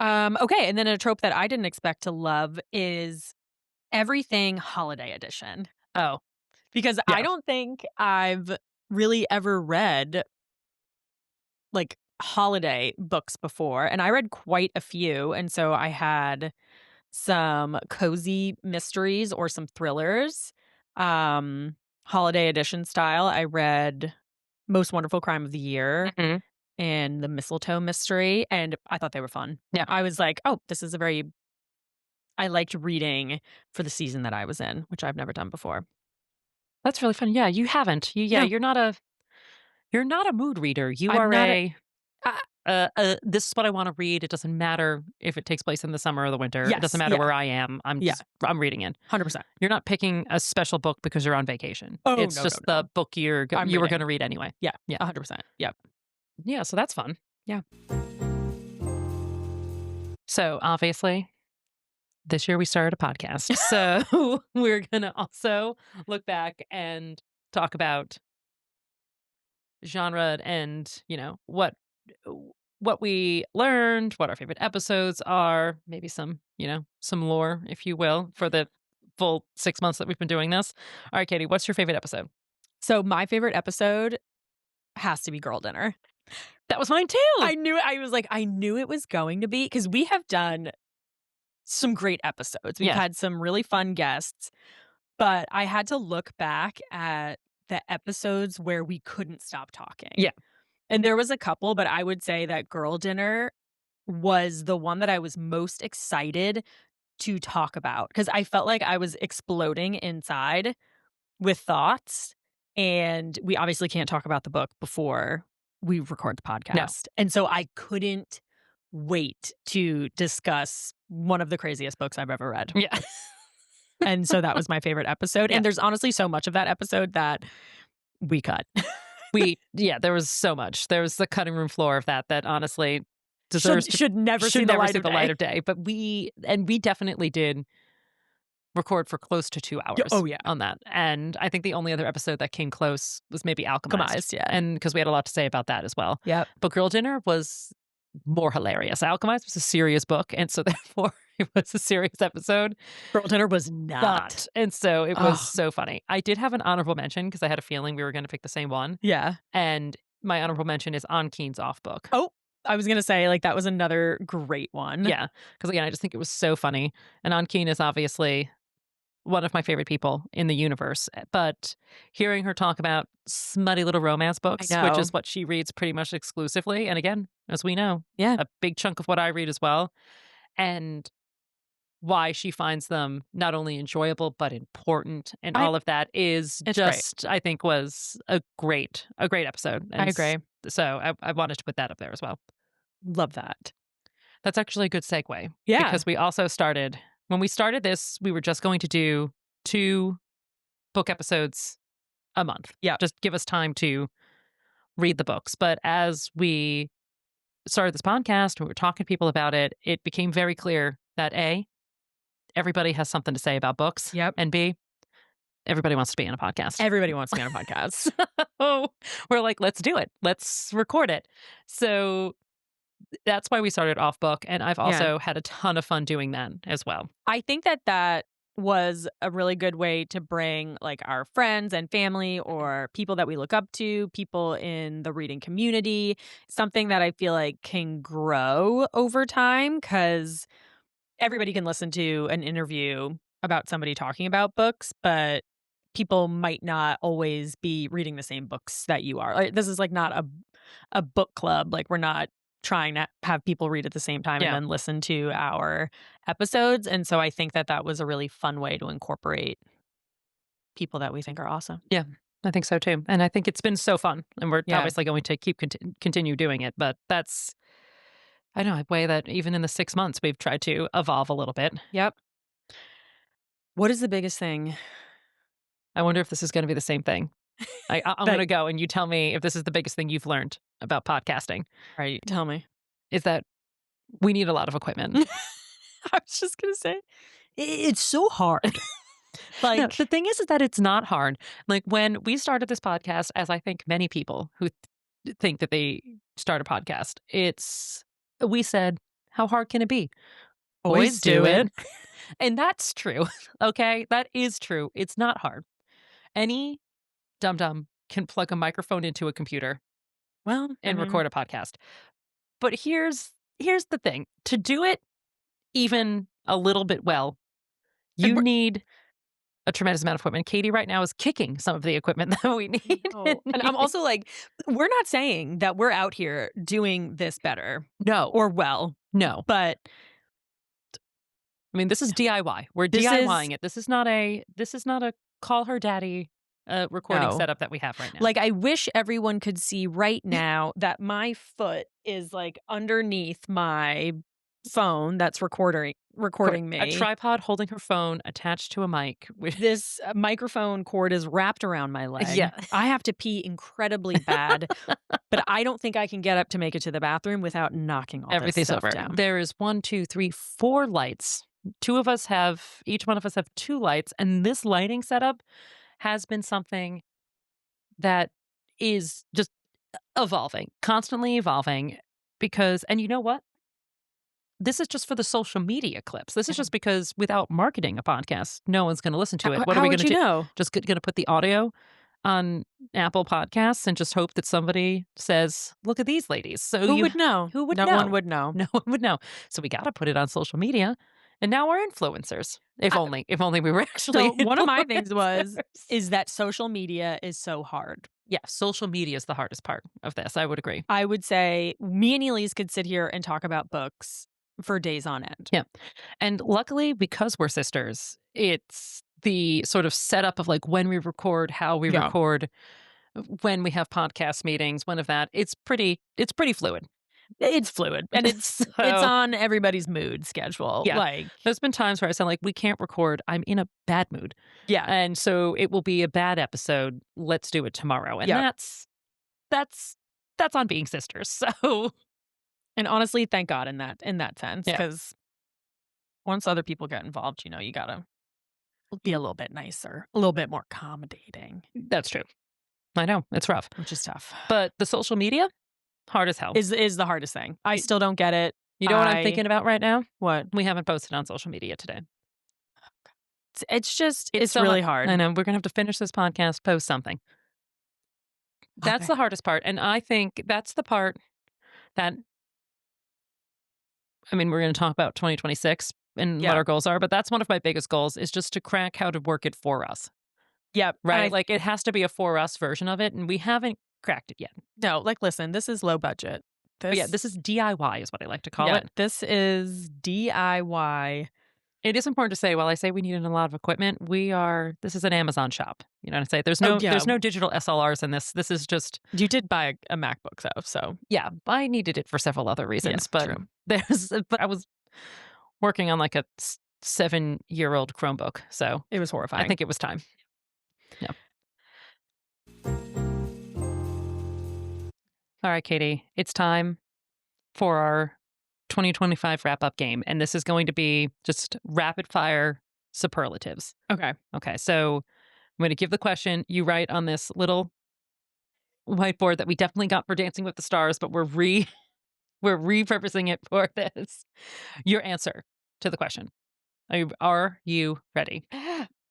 Okay, and then a trope that I didn't expect to love is everything holiday edition, oh, because I yeah. don't think I've really ever read, like, holiday books before, and I read quite a few, and so I had some cozy mysteries or some thrillers, um, holiday edition style. I read Most Wonderful Crime of the Year Mhm. and The Mistletoe Mystery, and I thought they were fun. Yeah. I was like, "Oh, this is a very" I liked reading for the season that I was in, which I've never done before. That's really fun. Yeah, you haven't. Yeah, No, you're not a mood reader. You I'm are not a uh, this is what I want to read. It doesn't matter if it takes place in the summer or the winter. It doesn't yes, matter yeah, where I am. yeah, I'm reading it. 100%. You're not picking a special book because you're on vacation. Oh, It's no, no, just no. the book I'm you were reading. going to read anyway. Yeah, Yeah. 100%. Yep. Yeah, so that's fun. Yeah. So, obviously, this year we started a podcast. So, we're going to also look back and talk about genre and, what we learned, what our favorite episodes are, maybe some lore, if you will, for the full 6 months that we've been doing this. All right, Katie, what's your favorite episode? So my favorite episode has to be Girl Dinner. That was mine too. I knew it was going to be because we have done some great episodes. We've Yeah. had some really fun guests, but I had to look back at the episodes where we couldn't stop talking. Yeah. And there was a couple, but I would say that Girl Dinner was the one that I was most excited to talk about because I felt like I was exploding inside with thoughts. And we obviously can't talk about the book before we record the No. podcast. And so I couldn't wait to discuss one of the craziest books I've ever read. Yeah. And so that was my favorite episode. Yeah. And there's honestly so much of that episode that we cut. There was so much. There was the cutting room floor of that honestly deserves Should never should see the never light see of the light day. of day. But we definitely did record for close to 2 hours Oh, yeah. on that. And I think the only other episode that came close was maybe Alchemized. Alchemized, yeah. And because we had a lot to say about that as well. Yep. But Girl Dinner was more hilarious. Alchemized was a serious book, and so therefore it was a serious episode. Girl Dinner was not. And so it was Ugh. so funny. I did have an honorable mention because I had a feeling we were going to pick the same one. Yeah. And my honorable mention is On Keen's Off book. Oh, I was going to say, like, that was another great one. Yeah. Because again, I just think it was so funny. And On Keen is obviously one of my favorite people in the universe. But hearing her talk about smutty little romance books, which is what she reads pretty much exclusively. And again, as we know, Yeah. a big chunk of what I read as well. And why she finds them not only enjoyable but important and all of that is It's just I think was a great episode. And I agree. So I wanted to put that up there as well. Love that. That's actually a good segue. Yeah. Because we also when we started this, we were just going to do 2 book episodes a month. Yeah. Just give us time to read the books. But as we started this podcast, we were talking to people about it, it became very clear that A, everybody has something to say about books. Yep. And B, everybody wants to be on a podcast. Everybody wants to be on a podcast. So we're like, let's do it. Let's record it. So that's why we started Off Book. And I've also had a ton of fun doing that as well. I think that was a really good way to bring like our friends and family or people that we look up to, people in the reading community, something that I feel like can grow over time because everybody can listen to an interview about somebody talking about books, but people might not always be reading the same books that you are. Like, this is like not a book club. Like we're not trying to have people read at the same time and then listen to our episodes. And so I think that was a really fun way to incorporate people that we think are awesome. Yeah, I think so too. And I think it's been so fun. And we're obviously going to keep continue doing it. But that's, I don't know, a way that even in the 6 months, we've tried to evolve a little bit. Yep. What is the biggest thing? I wonder if this is going to be the same thing. I'm going to go and you tell me if this is the biggest thing you've learned about podcasting. All right, tell me. Is that we need a lot of equipment. I was just going to say, it's so hard. Like no, the thing is that it's not hard. Like when we started this podcast, as I think many people who think that they start a podcast, we said, how hard can it be? Always do it. And that's true. Okay, that is true. It's not hard. Any dum-dum can plug a microphone into a computer and record a podcast. But here's the thing. To do it even a little bit well, you need a tremendous amount of equipment. Katie right now is kicking some of the equipment that we need. And I'm also like, we're not saying that we're out here doing this better. No. Or well. No. But I mean, this is DIY. We're DIYing it. This is not a call her daddy recording setup that we have right now. Like, I wish everyone could see right now that my foot is like underneath my phone that's recording me. A tripod holding her phone attached to a mic. This microphone cord is wrapped around my leg. Yeah. I have to pee incredibly bad, but I don't think I can get up to make it to the bathroom without knocking all everything's this stuff over. down. There is 1, 2, 3, 4 lights. Each one of us have 2 lights, and this lighting setup has been something that is just evolving, constantly evolving because, and you know what? This is just for the social media clips. This is just because without marketing a podcast, no one's going to listen to it. What are we going to do? Just going to put the audio on Apple Podcasts and just hope that somebody says, look at these ladies. So who would know? Who would know? No one would know. No one would know. So we got to put it on social media. And now we're influencers. If only we were actually. So one of my things is that social media is so hard. Yeah, social media is the hardest part of this. I would agree. I would say me and Elyse could sit here and talk about books for days on end. Yeah. And luckily, because we're sisters, it's the sort of setup of like when we record, how we record, when we have podcast meetings, when of that. It's pretty fluid. It's fluid. And it's on everybody's mood schedule. Yeah. Like there's been times where I sound like we can't record. I'm in a bad mood. Yeah. And so it will be a bad episode. Let's do it tomorrow. And that's on being sisters. So and honestly, thank God in that sense. Because once other people get involved, you gotta be a little bit nicer, a little bit more accommodating. That's true. I know. It's rough. Which is tough. But the social media, hard as hell. Is the hardest thing. I still don't get it. You know what I'm thinking about right now? What? We haven't posted on social media today. It's really hard. I know. We're going to have to finish this podcast, post something. That's the hardest part. And I think that's the part that, I mean, we're going to talk about 2026 and what our goals are, but that's one of my biggest goals is just to crack how to work it for us. Yep. Right? Like it has to be a for us version of it. And we haven't cracked it yet. No, like listen, this is low budget. This is DIY is what I like to call it. This is DIY. It is important to say, while I say we need a lot of equipment, this is an Amazon shop. You know what I'm saying? There's no digital SLRs in this. This is just. You did buy a MacBook though, so. Yeah, I needed it for several other reasons, but true. But I was working on like a 7-year-old Chromebook, so. It was horrifying. I think it was time. Yeah. All right, Katie, it's time for our 2025 wrap-up game, and this is going to be just rapid-fire superlatives. Okay. Okay, so I'm going to give the question. You write on this little whiteboard that we definitely got for Dancing with the Stars, but we're repurposing it for this. Your answer to the question. Are you ready?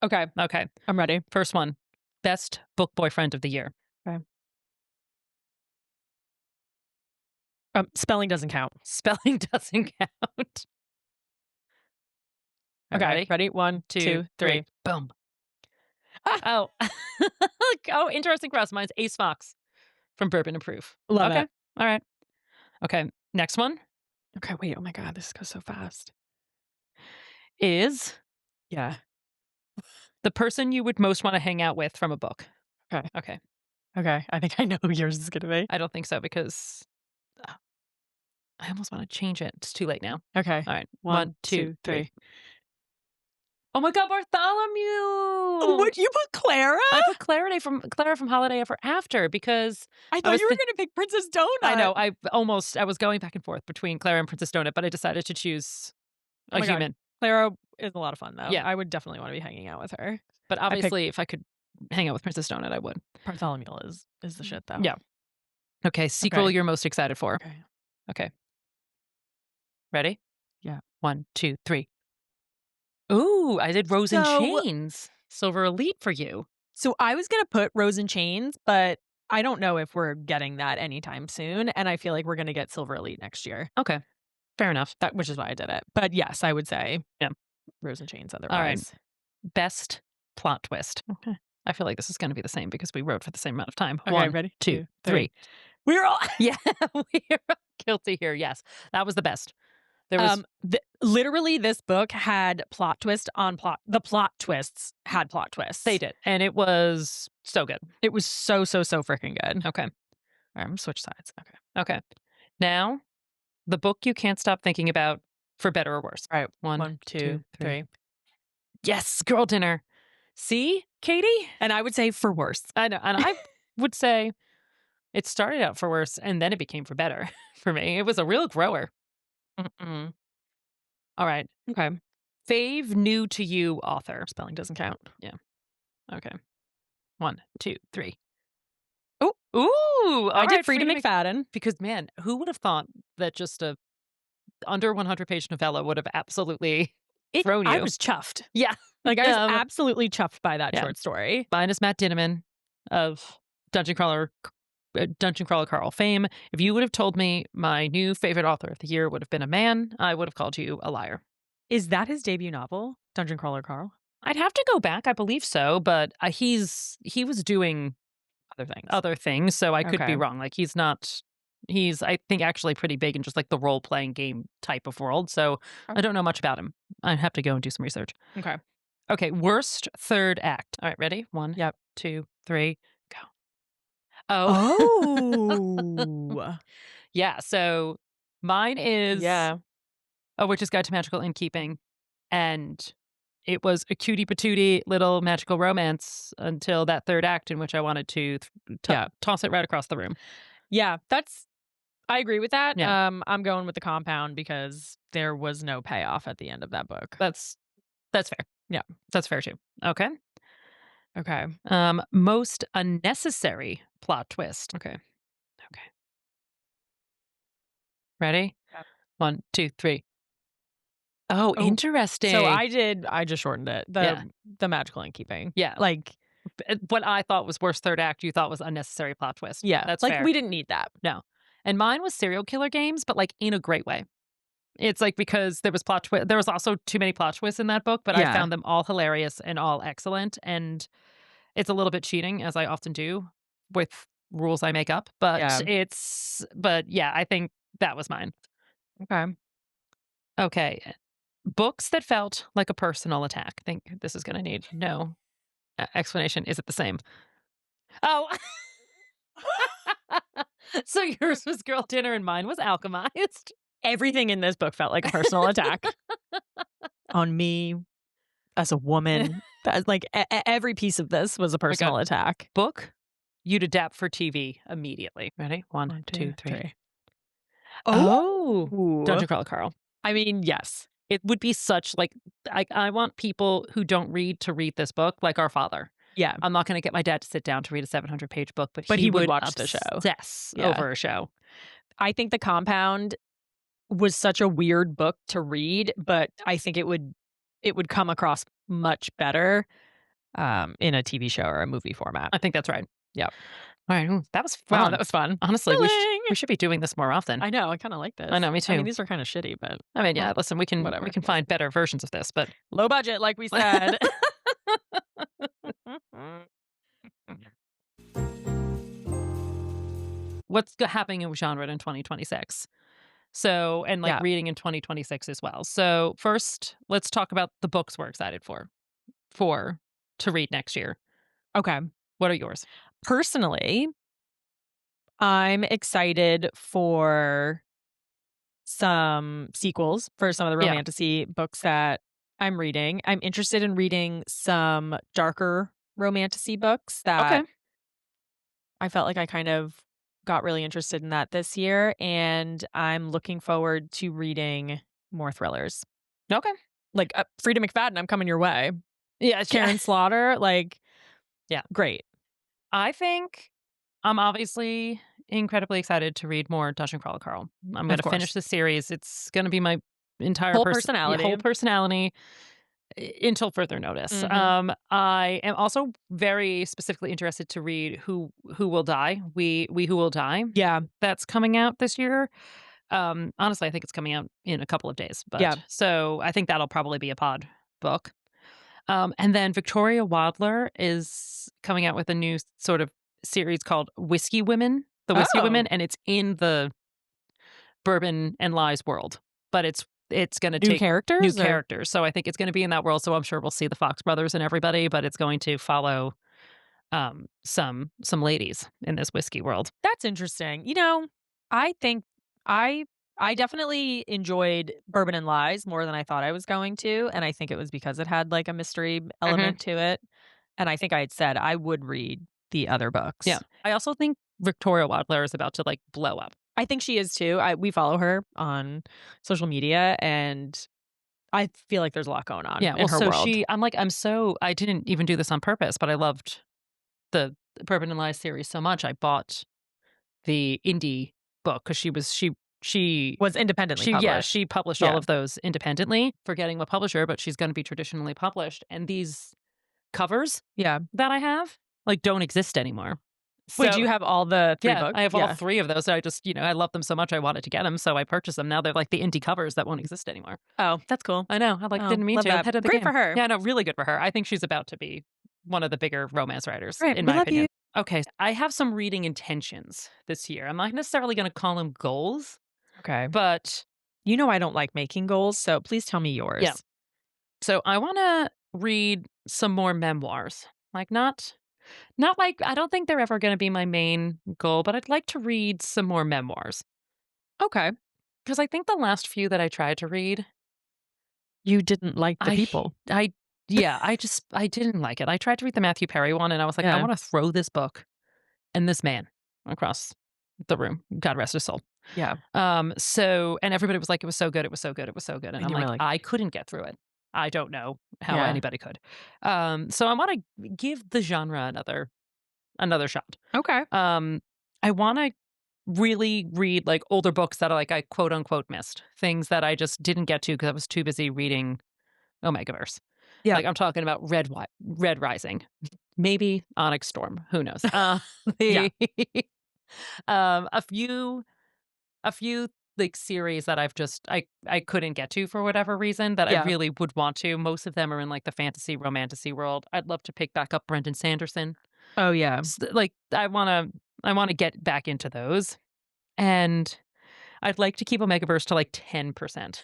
Okay. Okay. I'm ready. First one. Best book boyfriend of the year. Okay. Spelling doesn't count. Spelling doesn't count. Okay. Ready? 1, 2, 3. Boom. Ah! Oh. Oh, interesting cross. Mine's Ace Fox from Bourbon and Proof. Love Okay. it. All right. Okay. Next one Okay, wait. Oh my God, this goes so fast. is Yeah. the person you would most want to hang out with from a book. Okay. Okay. Okay. I think I know who yours is going to be. I don't think so because I almost want to change it. It's too late now. Okay. All right. 1, 2, 3. Oh my God, Bartholomew! Would you put Clara? I put Clara from Holiday Ever After because I thought you were going to pick Princess Donut. I know. I was going back and forth between Clara and Princess Donut, but I decided to choose a human. God. Clara is a lot of fun, though. Yeah. I would definitely want to be hanging out with her. But obviously, if I could hang out with Princess Donut, I would. Bartholomew is the shit, though. Yeah. Okay. Sequel you're most excited for. Okay. Ready? Yeah. 1, 2, 3. Ooh, I did Rose and Chains. Silver Elite for you. So I was going to put Rose and Chains, but I don't know if we're getting that anytime soon. And I feel like we're going to get Silver Elite next year. Okay. Fair enough. Which is why I did it. But yes, I would say Rose and Chains otherwise. All right. Best plot twist. Okay. I feel like this is going to be the same because we wrote for the same amount of time. Okay, 1, ready? 2, 3. We're all Yeah, we're guilty here. Yes, that was the best. There was literally this book had plot twist on plot. The plot twists had plot twists. They did, and it was so good. It was so freaking good. Okay, all right, I'm gonna switch sides. Okay. Now, the book you can't stop thinking about, for better or worse. All right, 1, 2, 3. 3. Yes, Girl Dinner. See, Katie? And I would say for worse. I know, and I would say it started out for worse, and then it became for better for me. It was a real grower. Mm-mm. All right. Okay. Fave new to you author. Spelling doesn't count. Yeah. Okay. 1, 2, 3. Oh, ooh! I did Frida McFadden because man, who would have thought that just a under 100-page novella would have absolutely thrown you? I was chuffed. Yeah, like I was absolutely chuffed by that short story. Mine is Matt Dinneman of Dungeon Crawler Carl fame. If you would have told me my new favorite author of the year would have been a man, I would have called you a liar. Is that his debut novel, Dungeon Crawler Carl? I'd have to go back. I believe so, but he was doing other things, so I could be wrong. Like he's I think actually pretty big in just like the role playing game type of world. So I don't know much about him. I'd have to go and do some research. Okay. Worst third act. All right, ready? 1, 2, 3, go. Oh. Yeah, so mine is A Witch's Guide to Magical Innkeeping, and it was a cutie patootie little magical romance until that third act in which I wanted to toss it right across the room. Yeah, I agree with that. Yeah. I'm going with The Compound because there was no payoff at the end of that book. That's fair. Yeah, that's fair too. Okay. Most unnecessary plot twist. Okay. Ready? Yep. 1, 2, 3. Oh, interesting. So I just shortened it. The magical innkeeping. Yeah. Like what I thought was worst third act, you thought was unnecessary plot twist. Yeah. That's like fair. We didn't need that. No. And mine was serial killer games, but like in a great way. It's like because there was plot twist. There was also too many plot twists in that book, but I found them all hilarious and all excellent. And it's a little bit cheating, as I often do with rules I make up. But I think that was mine. Okay. Books that felt like a personal attack. I think this is going to need no explanation. Is it the same? Oh. So yours was Girl Dinner and mine was Alchemized. Everything in this book felt like a personal attack on me as a woman. Like every piece of this was a personal attack. Book you'd adapt for TV immediately. Ready? 1, 2, 3. Oh, Dungeon Crawler Carl. I mean, yes. It would be such like I want people who don't read to read this book, like our father. Yeah. I'm not going to get my dad to sit down to read a 700-page book, but But he he would would watch the show. obsess Yeah. over a show. I think The Compound was such a weird book to read, but I think it would come across much better in a TV show or a movie format. I think that's right. Yep. All right. Ooh, that was Wow, fun. that was fun. Honestly, Thrilling! we should be doing this more often. I know, I kinda like this. I know, me I mean, too. these are kinda shitty, but I mean, yeah, listen, we can whatever. find better versions of this, but Low budget, like we said. what's happening in genre in 2026? So, and like Yeah, reading in 2026 as well. So, first, let's talk about the books we're excited for to read next year. okay. What are yours? Personally, I'm excited for some sequels for some of the Yeah. romantasy books that I'm reading. I'm interested in reading some darker romantasy books Okay. that I felt like I kind of got really interested in that this year, and I'm looking forward to reading more thrillers. Okay. Like, Frida McFadden, I'm coming your way. Yeah. Karen Slaughter, like, Yeah. great. I think I'm obviously incredibly excited to read more Dungeon Crawler Carl. I'm going Of to course. finish the series. It's going to be my entire Whole yeah, personality. whole personality until further notice. Mhm. I am also very specifically interested to read Who Will Die. We Who Will Die. Yeah, That's coming out this year. Honestly, I think it's coming out in a couple of days, yeah. but so I think that'll probably be a pod book. And then Victoria Wadler is coming out with a new sort of series called Whiskey Women, The Whiskey Oh, Women, and it's in the Bourbon and Lies world, but it's going to new take new characters or characters. So I think it's going to be in that world. So I'm sure we'll see the Fox brothers and everybody, but it's going to follow some ladies in this whiskey world. That's interesting. I think I I definitely enjoyed Bourbon and Lies more than I thought I was going to, and I think it was because it had, like, a mystery Hmm. element to it, and I think I had said I would read the other Yeah, books. I also think Victoria Wadler is about to like blow up. I think she is too. We follow her on social media, and I feel like there's a lot going on Yeah, in well, her so world. I didn't even do this on purpose, but I loved the Bourbon and Lies series so much. I bought the indie book because she Was independently published. she published all Yeah. of those independently, forgetting what publisher, but she's going to be traditionally published. And these covers Yeah. that I have like don't exist anymore. Wait, do So you have all the 3 yeah, books? I have all Yeah. 3 of those. I just I love them so much. I wanted to get them, so I purchased them. Now they're like the indie covers that won't exist anymore. Oh, that's cool. I know. I like Oh, didn't mean love to. that. Head of the Great game. for her. Yeah, no, really good for her. I think she's about to be one of the bigger romance writers, Right, in we my love opinion. you. Okay, I have some reading intentions this year. I'm not necessarily going to call them goals, Okay. but I don't like making goals, so please tell me yeah. yours. So I want to read some more memoirs. Like not like I don't think they're ever going to be my main goal, but I'd like to read some more memoirs Okay. because I think the last few that I tried to read, You didn't like the people. I yeah, I didn't like it. I tried to read the Matthew Perry one and I was like, I Yeah. want to throw this book and this man across the room. God rest his soul. Yeah. So and everybody was like, it was so good, it was so good, it was so good. And And I'm you were like, like, I couldn't get through it. I don't know how yeah. anybody could. So I want to give the genre another shot. Okay. I want to really read like older books that I quote unquote missed. Things that I just didn't get to because I was too busy reading Omegaverse. Yeah. Like I'm talking about Red Rising, maybe Onyx Storm. Who knows? Yeah. The a few like series that I couldn't get to for whatever reason that I Yeah. really would want to. Most of them are in like the fantasy romantasy world. I'd love to pick back up Brendan Sanderson. Oh, yeah. Like I want to get back into those, and I'd like to keep Omegaverse to like 10%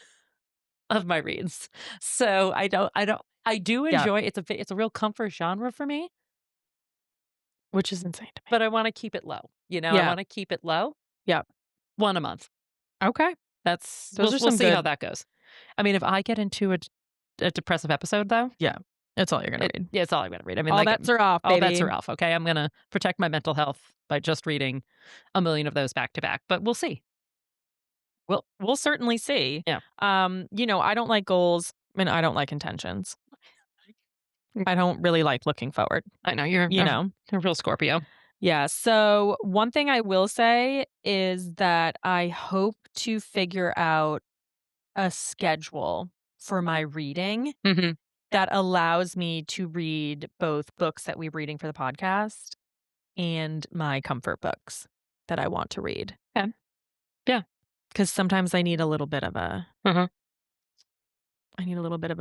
of my reads. So I do Yeah. enjoy it's a real comfort genre for me, Which is insane to me. but I want to keep it low. I Yeah. want to keep it low, Yeah. one a month. Okay. That's Those are we'll some see how good. that goes. I mean, if I get into a depressive episode though, Yeah. That's all you're gonna read. yeah, it's all I'm gonna read. I mean, All like bets are off, all bets baby. are off. Okay, I'm gonna protect my mental health by just reading a million of those back to back. But we'll see. We'll certainly see. Yeah. I don't like goals and I don't like intentions. I don't really like looking forward. I know you're You know? a real Scorpio. Yeah. So one thing I will say is that I hope to figure out a schedule for my reading Mm-hmm. that allows me to read both books that we're reading for the podcast and my comfort books that I want to read. Okay. Yeah. Because sometimes I need a little bit of a Uh-huh.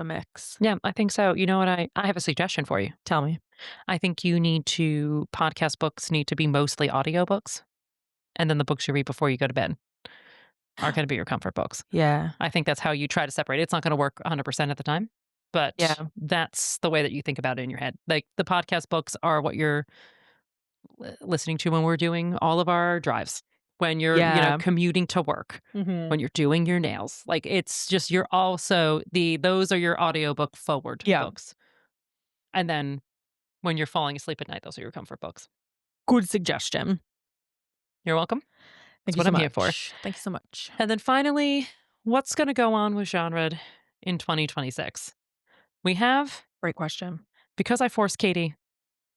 mix. Yeah, I think so. You know what? I have a suggestion for you. Tell me. I think podcast books need to be mostly audiobooks. And then the books you read before you go to bed are going to be your comfort books. Yeah. I think that's how you try to separate it. It's not going to work 100% of the time, but Yeah. that's the way that you think about it in your head. Like the podcast books are what you're listening to when we're doing all of our drives, when you're, Yeah. commuting to work, when you're doing your nails. Like it's just, you're also those are your audiobook forward books. And then when you're falling asleep at night, those are your comfort books. Good suggestion. You're welcome. Thank That's you what so I'm much. here for. Thank you so much. And then finally, what's going to go on with genre in 2026? We have, Great question. because I forced Katy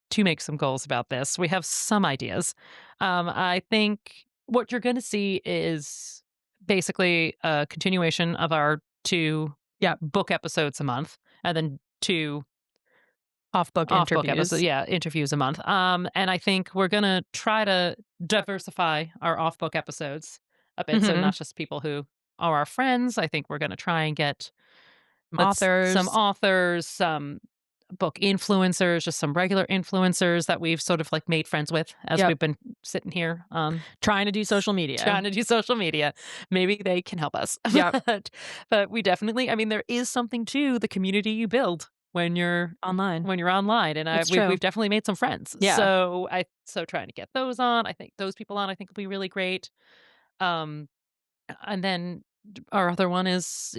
to make some goals about this, we have some ideas. I think what you're going to see is basically a continuation of our 2 book episodes a month, and then 2 Off-book off-book interviews. episodes, interviews a month. And I think we're going to try to diversify our off-book episodes a bit, so not just people who are our friends. I think we're going to try and get some authors, some book influencers, just some regular influencers that we've sort of like made friends with as we've been sitting here trying to do social media. Maybe they can help us. Yep. But we definitely, I mean, there is something to the community you build when you're online. And we've definitely made some friends. Yeah. So trying to get those on, I think those people on, I think will be really great. And then our other one is,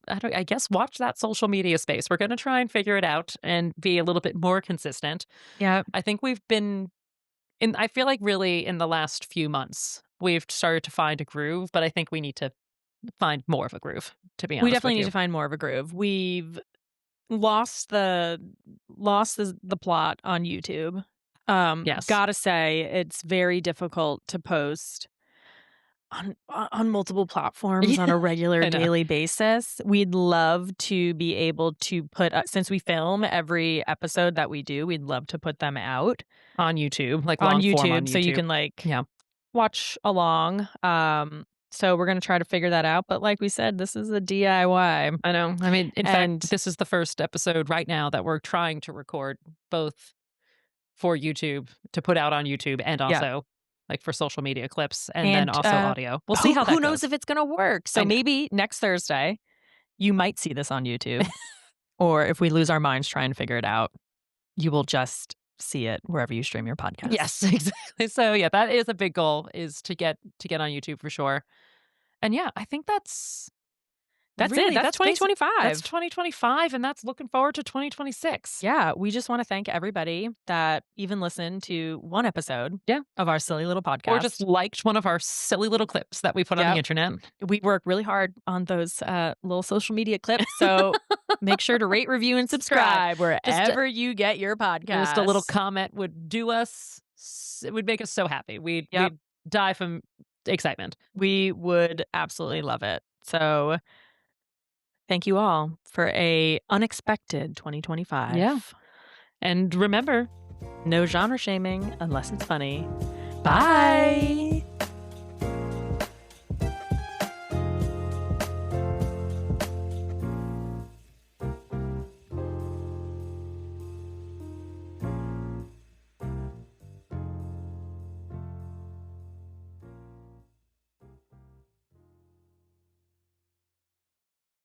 I guess watch that social media space. We're going to try and figure it out and be a little bit more consistent. Yeah. I think I feel like really in the last few months, we've started to find a groove, but I think we need to find more of a groove, to be honest. We definitely need to find more of a groove. We've lost the plot on YouTube. Yes. Gotta say, it's very difficult to post on multiple platforms on a regular daily basis. We'd love to be able to put, since we film every episode that we do, we'd love to put them out on YouTube, like on long form YouTube, on YouTube, so you can watch along. So we're going to try to figure that out. But like we said, this is a DIY. I know. I mean, in fact, this is the first episode right now that we're trying to record both for YouTube to put out on YouTube and also like for social media clips and then also audio. We'll see how that goes. Who knows if it's going to work. So maybe next Thursday, you might see this on YouTube. Or if we lose our minds trying to figure it out, you will just see it wherever you stream your podcast. Yes, exactly. So yeah, that is a big goal, is to get on YouTube for sure. And yeah, I think that's really, it. That's 2025. That's 2025, and that's looking forward to 2026. Yeah, we just want to thank everybody that even listened to one episode of our silly little podcast. Or just liked one of our silly little clips that we put on the internet. We work really hard on those little social media clips, so make sure to rate, review, and subscribe wherever you get your podcast. Just a little comment would do us, it would make us so happy. We'd die from excitement. We would absolutely love it. So thank you all for a unexpected 2025. Yeah. And remember, no genre shaming unless it's funny. Bye.